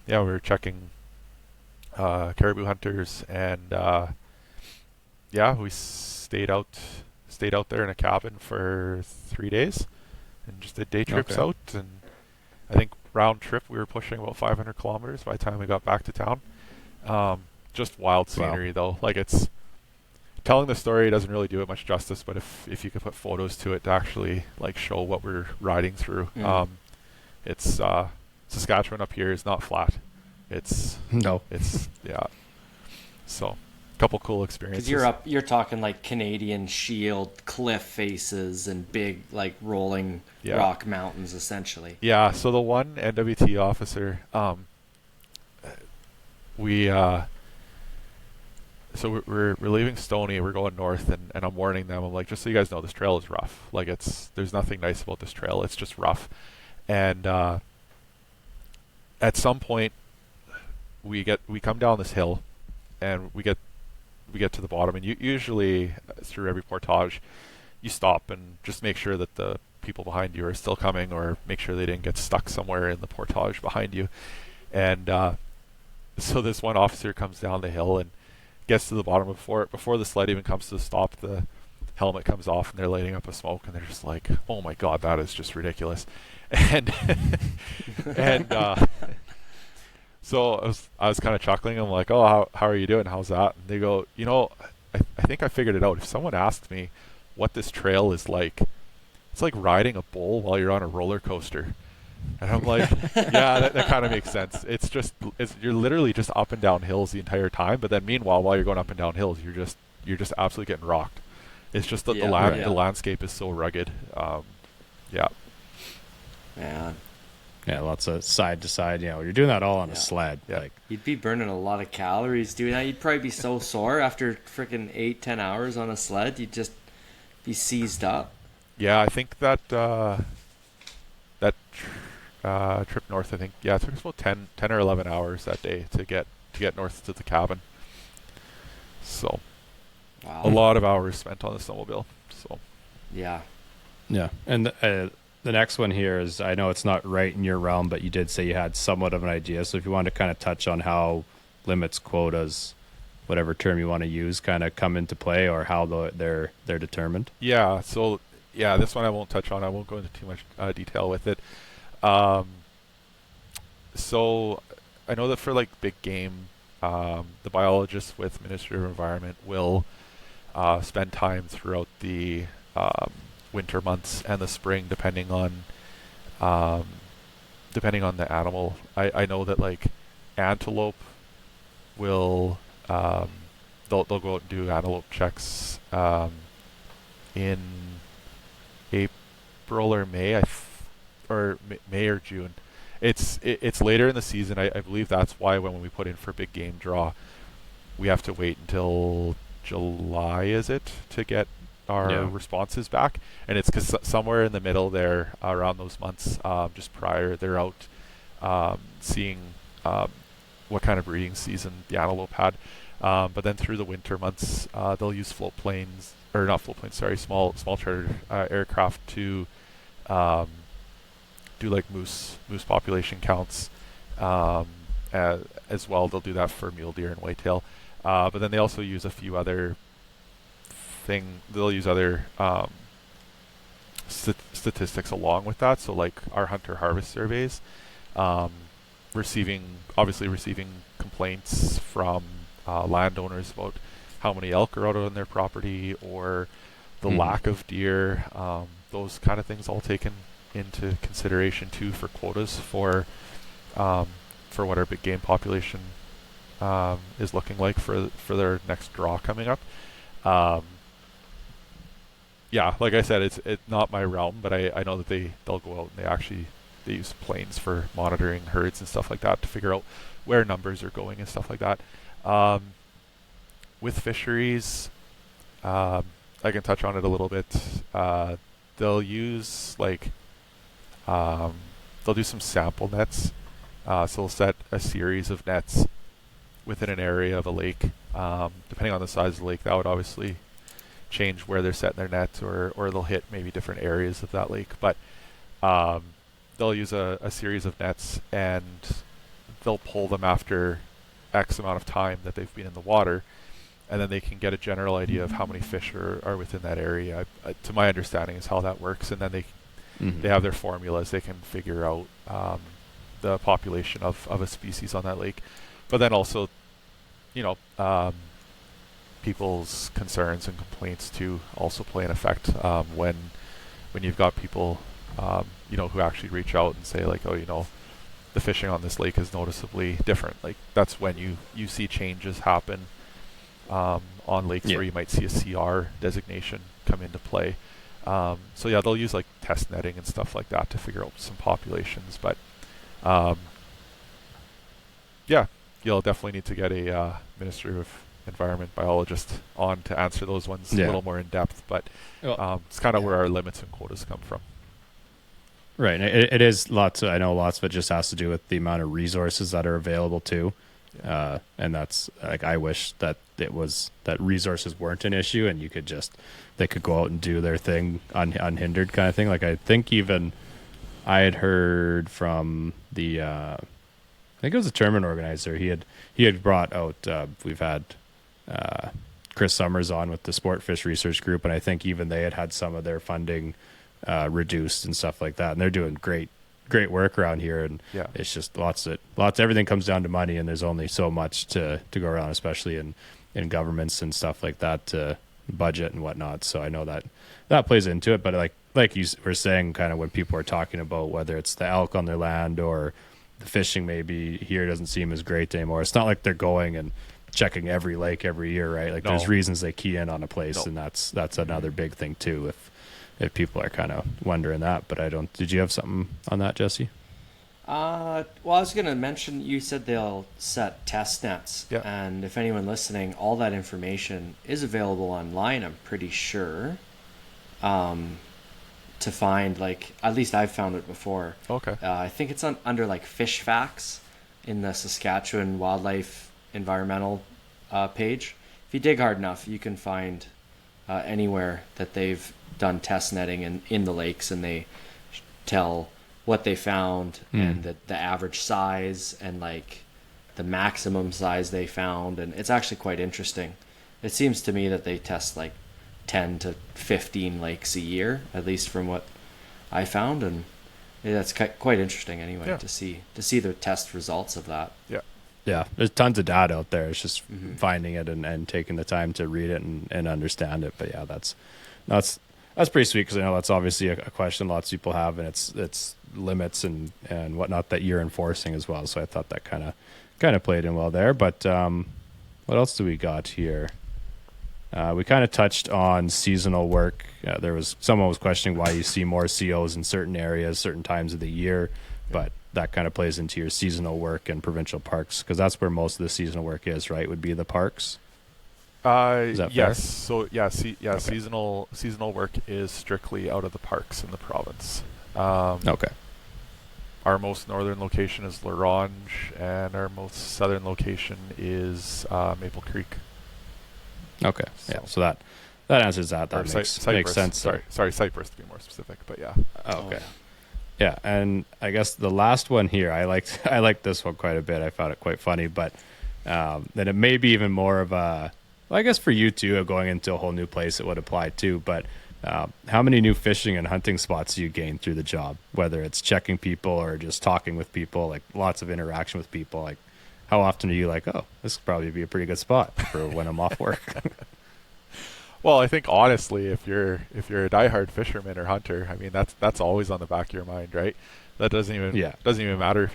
were checking caribou hunters, and we stayed out there in a cabin for 3 days and just did day trips out. And I think round trip we were pushing about 500 kilometers by the time we got back to town. Just wild scenery though. Like, it's telling the story doesn't really do it much justice, but if you could put photos to it to actually like show what we're riding through. It's Saskatchewan up here is not flat. It's so a couple cool experiences. Because you're talking like Canadian Shield cliff faces and big like rolling rock mountains essentially. Yeah, so the one NWT officer, so we're leaving Stony, we're going north, and I'm warning them. I'm like, just so you guys know, this trail is rough. Like, there's nothing nice about this trail. It's just rough. And at some point, we come down this hill, and we get to the bottom, and usually through every portage, you stop and just make sure that the people behind you are still coming, or make sure they didn't get stuck somewhere in the portage behind you. And so this one officer comes down the hill and gets to the bottom before the sled even comes to a stop. The helmet comes off, and they're lighting up a smoke, and they're just like, "Oh my god, that is just ridiculous." And so I was kind of chuckling. I'm like, "Oh, how are you doing? How's that?" And they go, I think I figured it out. If someone asked me what this trail is like, it's like riding a bull while you're on a roller coaster. And I'm like, yeah, that kind of makes sense. You're literally just up and down hills the entire time. But then meanwhile, while you're going up and down hills, you're just absolutely getting rocked. It's just that the landscape is so rugged. Yeah. Yeah, lots of side to side. You're doing that all on a sled. Yeah. Like, you'd be burning a lot of calories doing that. You'd probably be so sore after freaking 8-10 hours on a sled. You'd just be seized up. Yeah, I think that trip north, I think, it took us about 10 or 11 hours that day to get north to the cabin. So, wow, a lot of hours spent on the snowmobile. So, yeah. And the next one here is, I know it's not right in your realm, but you did say you had somewhat of an idea. So if you wanted to kind of touch on how limits, quotas, whatever term you want to use, kind of come into play, or how they're determined. Yeah. So this one I won't touch on. I won't go into too much detail with it. So I know that for like big game, the biologists with Ministry of Environment will spend time throughout the winter months and the spring, depending on the animal. I know that like antelope will they'll go out and do antelope checks in April or May, May or June. It's later in the season. I believe that's why when we put in for big game draw, we have to wait until July, is it, to get our responses back. And it's because somewhere in the middle there, around those months, just prior, they're out seeing what kind of breeding season the antelope had. But then through the winter months, they'll use small charter aircraft to do like moose population counts as well. They'll do that for mule deer and whitetail. But then they also use a few other they'll use other statistics along with that. So like our hunter harvest surveys, receiving complaints from landowners about how many elk are out on their property, or the lack of deer, those kind of things all taken into consideration too for quotas for what our big game population is looking like for their next draw coming up. Yeah, like I said, it's not my realm, but I know that they'll go out and they use planes for monitoring herds and stuff like that to figure out where numbers are going and stuff like that. With fisheries, I can touch on it a little bit. They'll use they'll do some sample nets. So they'll set a series of nets within an area of a lake. Depending on the size of the lake, that would obviously change where they're setting their nets, or they'll hit maybe different areas of that lake. But they'll use a series of nets, and they'll pull them after X amount of time that they've been in the water, and then they can get a general idea of how many fish are within that area. To my understanding is how that works, and then they have their formulas. They can figure out the population of a species on that lake. But then also, people's concerns and complaints too also play an effect when you've got people who actually reach out and say like, oh, the fishing on this lake is noticeably different. Like that's when you see changes happen on lakes where you might see a CR designation come into play. So yeah, they'll use like test netting and stuff like that to figure out some populations. But yeah, you'll definitely need to get a Ministry of Environment biologist on to answer those ones a little more in depth. But it's kind of where our limits and quotas come from. Right. It is I know lots of it just has to do with the amount of resources that are available too. Yeah. And that's like, I wish that that resources weren't an issue and they could go out and do their thing unhindered kind of thing. Like I think even I had heard from I think it was a tournament organizer. He had brought out, we've had Chris Summers on with the Sport Fish Research Group, and I think even they had some of their funding reduced and stuff like that. And they're doing great work around here. And it's just lots. Everything comes down to money, and there's only so much to go around, especially in governments and stuff like that, to budget and whatnot. So I know that plays into it. But like you were saying, kind of when people are talking about whether it's the elk on their land or the fishing maybe here doesn't seem as great anymore. It's not like they're going and checking every lake every year, right? Like there's reasons they key in on a place, and that's another big thing too. If people are kind of wondering that, but did you have something on that, Jesse? Well, I was going to mention, you said they'll set test nets, and if anyone listening, all that information is available online, I'm pretty sure, to find, like, at least I've found it before. Okay. I think it's under like fish facts in the Saskatchewan Wildlife Environmental page. If you dig hard enough, you can find anywhere that they've done test netting in the lakes, and they tell what they found and the average size and like the maximum size they found, and it's actually quite interesting. It seems to me that they test like 10 to 15 lakes a year, at least from what I found, and that's quite interesting anyway to see the test results of that. Yeah, there's tons of data out there. It's just finding it and taking the time to read it and understand it. But yeah, that's pretty sweet, because I know that's obviously a question lots of people have, and it's limits and whatnot that you're enforcing as well. So I thought that kind of played in well there. But what else do we got here? We kind of touched on seasonal work. Someone was questioning why you see more COs in certain areas, certain times of the year, but that kind of plays into your seasonal work and provincial parks, because that's where most of the seasonal work is, right? Would be the parks. Is that fair? Yes. So okay. Seasonal work is strictly out of the parks in the province. Okay. Our most northern location is L'Orange, and our most southern location is Maple Creek. Okay. So that answers that. That makes sense. Sorry, Cypress to be more specific, but yeah. Okay. Yeah, and I guess the last one here, I liked this one quite a bit. I found it quite funny, but then it may be even more of a, well, I guess for you too, going into a whole new place, it would apply too. But How many new fishing and hunting spots do you gain through the job? Whether it's checking people or just talking with people, like lots of interaction with people. Like, how often are you like, oh, this could probably be a pretty good spot for when I'm off work? Well, I think honestly, if you're a diehard fisherman or hunter, I mean that's always on the back of your mind, right? That doesn't even matter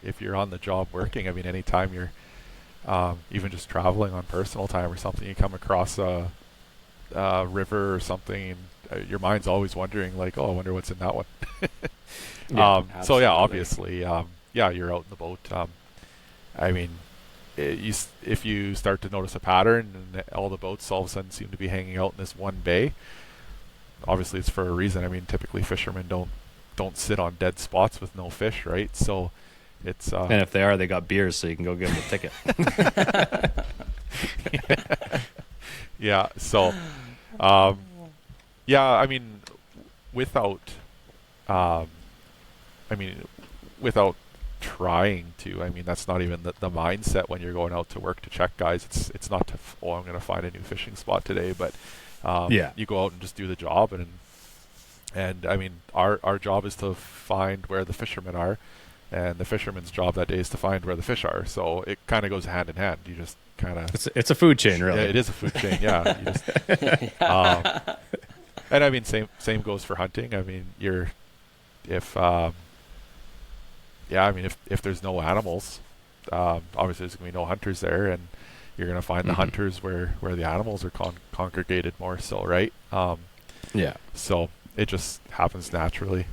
if you're on the job working. I mean, anytime you're even just traveling on personal time or something, you come across a river or something, and your mind's always wondering like, oh, I wonder what's in that one. So yeah, obviously, you're out in the boat. I mean, if you start to notice a pattern and all the boats all of a sudden seem to be hanging out in this one bay, obviously it's for a reason. I mean, typically fishermen don't sit on dead spots with no fish, right? So it's and if they are, they got beers, so you can go give them a ticket. Yeah. So, I mean, without trying to, I mean, that's not even the mindset when you're going out to work to check guys. It's not I'm going to find a new fishing spot today, but you go out and just do the job, and I mean, our job is to find where the fishermen are, and the fisherman's job that day is to find where the fish are. So it kind of goes hand in hand. You just kind of it's a food chain, really. Yeah, it is a food chain. Yeah. You just, and I mean, same goes for hunting. I mean, if there's no animals, obviously there's going to be no hunters there, and you're going to find the hunters where the animals are congregated more so, right? So it just happens naturally.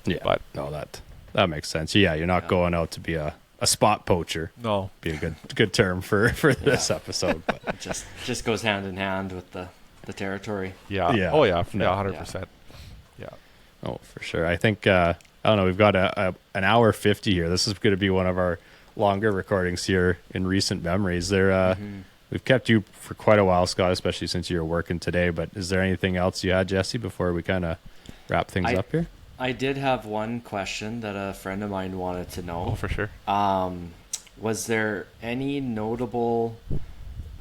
Yeah. But no, that makes sense. Yeah, you're not going out to be a spot poacher. No. Be a good term for this episode. But it just goes hand in hand with the territory. Yeah. Yeah. Oh yeah. 100%. Yeah. Oh, for sure. I think I don't know. We've got an hour 50 here. This is going to be one of our longer recordings here in recent memories. We've kept you for quite a while, Scott, especially since you were working today. But is there anything else you had, Jesse, before we kind of wrap things up here? I did have one question that a friend of mine wanted to know. Oh, for sure. Was there any notable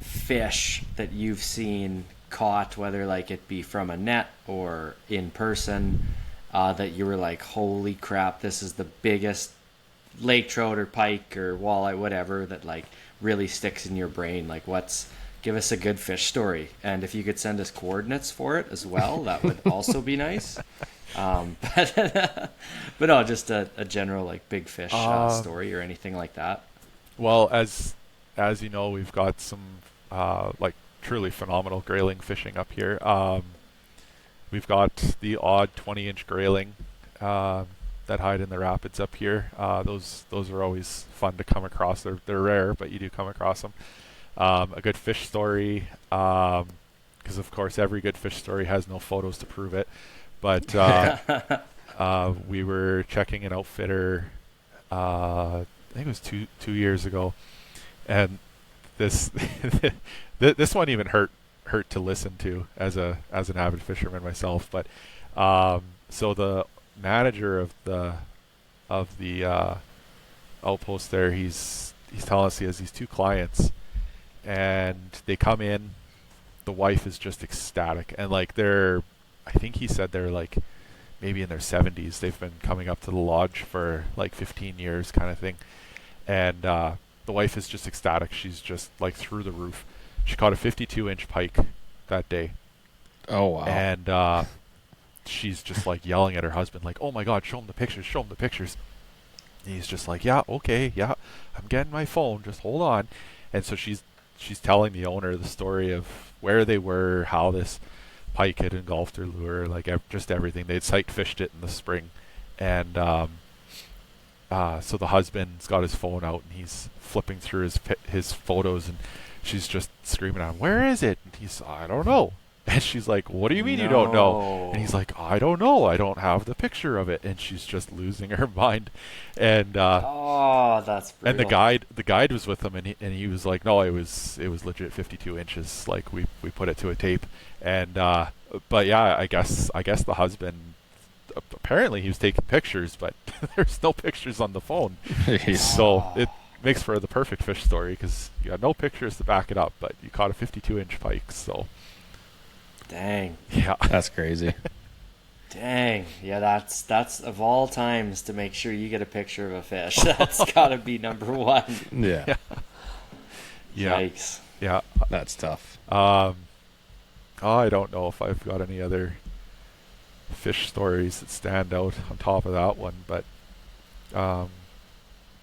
fish that you've seen caught, whether like it be from a net or in person, that you were like, holy crap, this is the biggest lake trout or pike or walleye, whatever, that like really sticks in your brain? Like, give us a good fish story. And if you could send us coordinates for it as well, that would also be nice. But no, just a general like big fish story or anything like that. Well, as you know, we've got some like truly phenomenal grayling fishing up here. We've got the odd 20-inch grayling that hide in the rapids up here. Those are always fun to come across. They're rare, but you do come across them. A good fish story, because of course every good fish story has no photos to prove it. But we were checking an outfitter, I think it was two years ago, and this this one even hurt to listen to as an avid fisherman myself. But so the manager of the outpost there, he's telling us he has these two clients, and they come in. The wife is just ecstatic, and like I think he said they're like maybe in their 70s. They've been coming up to the lodge for like 15 years kind of thing. And the wife is just ecstatic. She's just like through the roof. She caught a 52-inch pike that day. Oh, wow. And she's just like yelling at her husband like, oh my God, show him the pictures. And he's just like, yeah, okay, yeah, I'm getting my phone. Just hold on. And so she's telling the owner the story of where they were, how this pike had engulfed her lure, like just everything. They'd sight fished it in the spring, and so the husband's got his phone out and he's flipping through his photos, and she's just screaming at him, "Where is it?" And he's, "I don't know." And she's like, "What do you mean you don't know?" And he's like, "I don't know. I don't have the picture of it." And she's just losing her mind. And that's brutal. And the guide was with him, and he was like, "No, it was legit 52 inches. Like we put it to a tape." And but yeah, I guess the husband, apparently he was taking pictures, but there's no pictures on the phone. So it makes for the perfect fish story because you got no pictures to back it up, but you caught a 52-inch pike. So Dang. Yeah. That's crazy. Dang. Yeah, that's of all times to make sure you get a picture of a fish. That's got to be number one. Yeah. Yeah. Yikes. Yeah. That's tough. I don't know if I've got any other fish stories that stand out on top of that one, but no,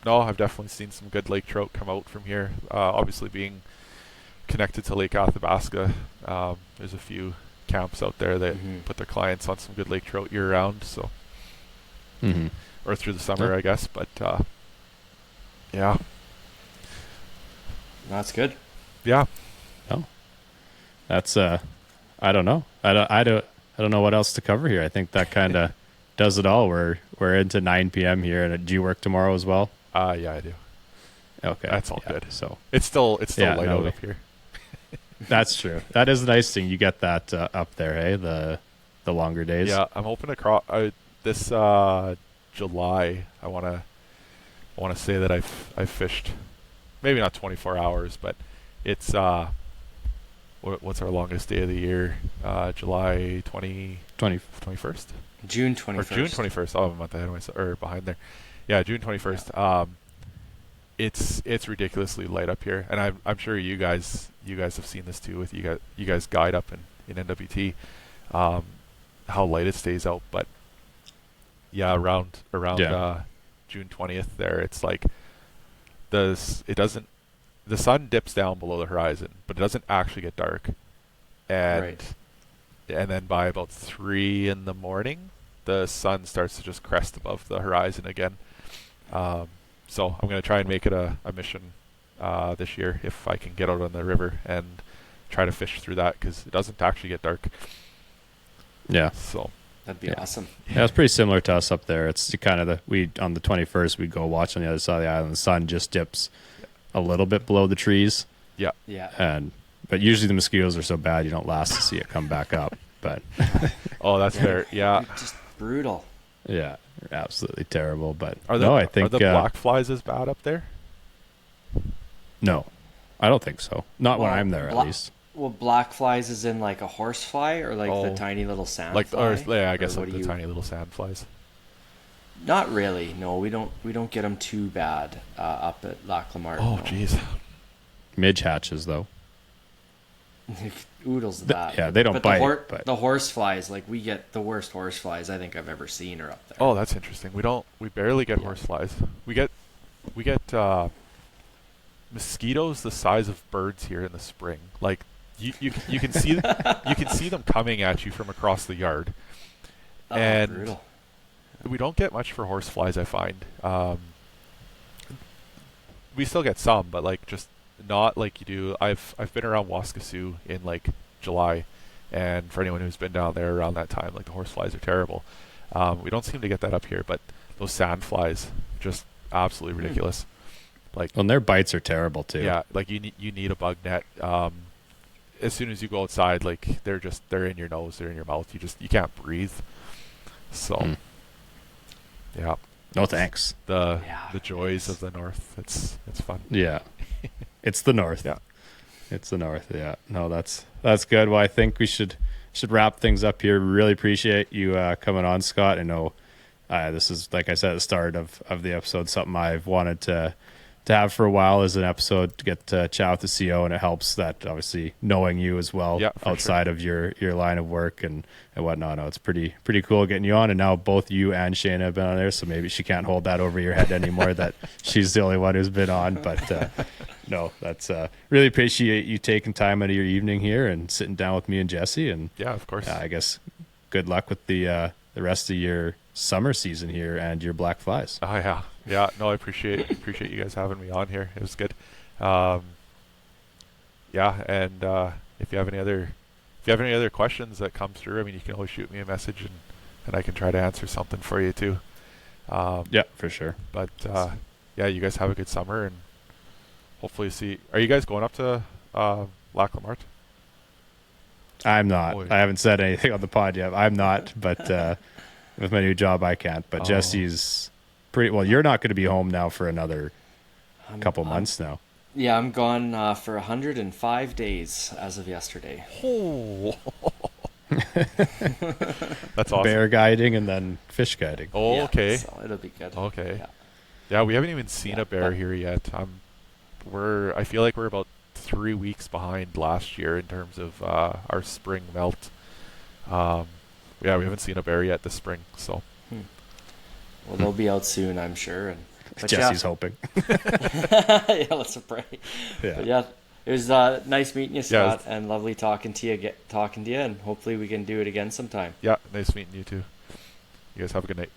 I've definitely seen some good lake trout come out from here. Obviously, being connected to Lake Athabasca, there's a few camps out there that put their clients on some good lake trout year round, so or through the summer, I guess. But yeah, That's good. yeah. Oh, that's I don't know. I don't know what else to cover here. I think that kind of does it all. We're into 9 p.m. here, and do you work tomorrow as well? Yeah, I do. Okay, That's all yeah, good. So It's still light out no, up here. that's true. That is the nice thing. You get that up there, hey? The longer days. Yeah, I'm hoping to cross this July. I want to say that I've fished, maybe not 24 hours, but it's what's our longest day of the year? July 21st? June 21st. Or June 21st. Oh, I'm a month ahead of myself, or behind there. Yeah, June 21st. It's ridiculously light up here, and I'm sure you guys have seen this too with you guys guide up in NWT, how light it stays out. But yeah, around June 20th there, it's like the sun dips down below the horizon, but it doesn't actually get dark, and then by about 3 in the morning, the sun starts to just crest above the horizon again. So I'm going to try and make it a mission this year if I can get out on the river and try to fish through that, because it doesn't actually get dark. Yeah. So That'd be awesome. Yeah, it's pretty similar to us up there. It's kind of on the 21st, we'd go watch on the other side of the island. The sun just dips a little bit below the trees. yeah. But usually the mosquitoes are so bad you don't last to see it come back up. But Oh, that's fair. Yeah. Just brutal. yeah, absolutely terrible. But Are I think the black flies as bad up there? No, I don't think so. Not when I'm there, at least. Well, black flies is in like a horse fly or like the tiny little sand fly? Yeah, I guess Or like the tiny little sand flies. Not really. No, we don't get them too bad up at Lac La Martin. Oh, jeez. Midge hatches, though. Oodles of that. Yeah, they don't bite. But the horse flies, like we get the worst horse flies I think I've ever seen are up there. Oh, that's interesting. We barely get horse flies. We get mosquitoes the size of birds here in the spring. Like you can see you can see them coming at you from across the yard. And brutal. we don't get much for horse flies, I find. We still get some, but like just not like you do. I've been around Waskesiu in like July, and for anyone who's been down there around that time, like the horse flies are terrible. We don't seem to get that up here, but those sand flies, just absolutely ridiculous. Like, and their bites are terrible too. yeah, like you need a bug net. As soon as you go outside, like they're in your nose, they're in your mouth. You can't breathe. So, yeah. No thanks. The joys of the north. It's fun. Yeah, it's the north. Yeah, it's the north. Yeah. No, that's good. Well, I think we should wrap things up here. Really appreciate you coming on, Scott. I know this is, like I said at the start of the episode, something I've wanted to have for a while as an episode to get to chat with the CO, and it helps that obviously knowing you as well outside of your line of work and whatnot. No, it's pretty cool getting you on, and now both you and Shayna have been on there, so maybe she can't hold that over your head anymore that she's the only one who's been on. But no, that's really appreciate you taking time out of your evening here and sitting down with me and Jesse. And yeah, of course. I guess good luck with the rest of your summer season here and your black flies. Oh yeah. No, I appreciate you guys having me on here. It was good. And if you have any other questions that come through, I mean, you can always shoot me a message and I can try to answer something for you too. Yeah, for sure. But yeah, you guys have a good summer, and hopefully see. Are you guys going up to Lac La Martin? I'm not. I haven't said anything on the pod yet. I'm not, but with my new job, I can't. But Jesse's pretty well. You're not going to be home now for another couple months now. Yeah, I'm gone for 105 days as of yesterday. Oh, That's awesome. Bear guiding and then fish guiding. Oh, Yeah, okay. So it'll be good. Okay. Yeah. Yeah, we haven't even seen Yeah, a bear but- here yet. I feel like we're about 3 weeks behind last year in terms of our spring melt. Yeah, we haven't seen a bear yet this spring, so. Well, they'll be out soon, I'm sure. And but Jesse's hoping. yeah, let's pray. Yeah. But yeah, it was nice meeting you, Yeah, Scott, and lovely talking to you. And hopefully we can do it again sometime. Yeah, nice meeting you too. You guys have a good night.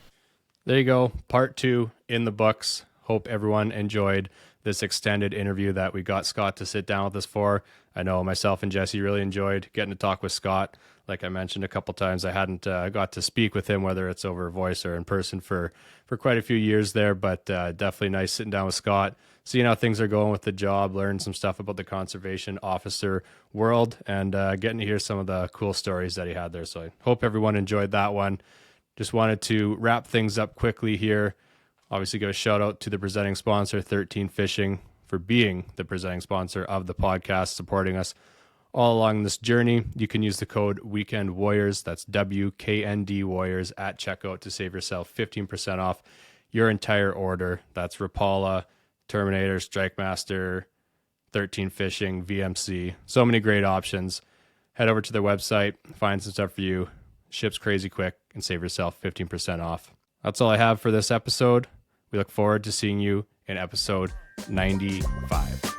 There you go. Part 2 in the books. Hope everyone enjoyed this extended interview that we got Scott to sit down with us for. I know myself and Jesse really enjoyed getting to talk with Scott. Like I mentioned a couple times, I hadn't got to speak with him, whether it's over voice or in person, for quite a few years there. But definitely nice sitting down with Scott, seeing how things are going with the job, learning some stuff about the conservation officer world, and getting to hear some of the cool stories that he had there. So I hope everyone enjoyed that one. Just wanted to wrap things up quickly here. Obviously, give a shout out to the presenting sponsor, 13 Fishing, for being the presenting sponsor of the podcast, supporting us all along this journey. You can use the code Wknd Warriors, that's WKND Warriors, at checkout to save yourself 15% off your entire order. That's Rapala, Terminator, Strike Master, 13 Fishing, VMC. So many great options. Head over to their website, find some stuff for you. Ships crazy quick, and save yourself 15% off. That's all I have for this episode. We look forward to seeing you in episode 95.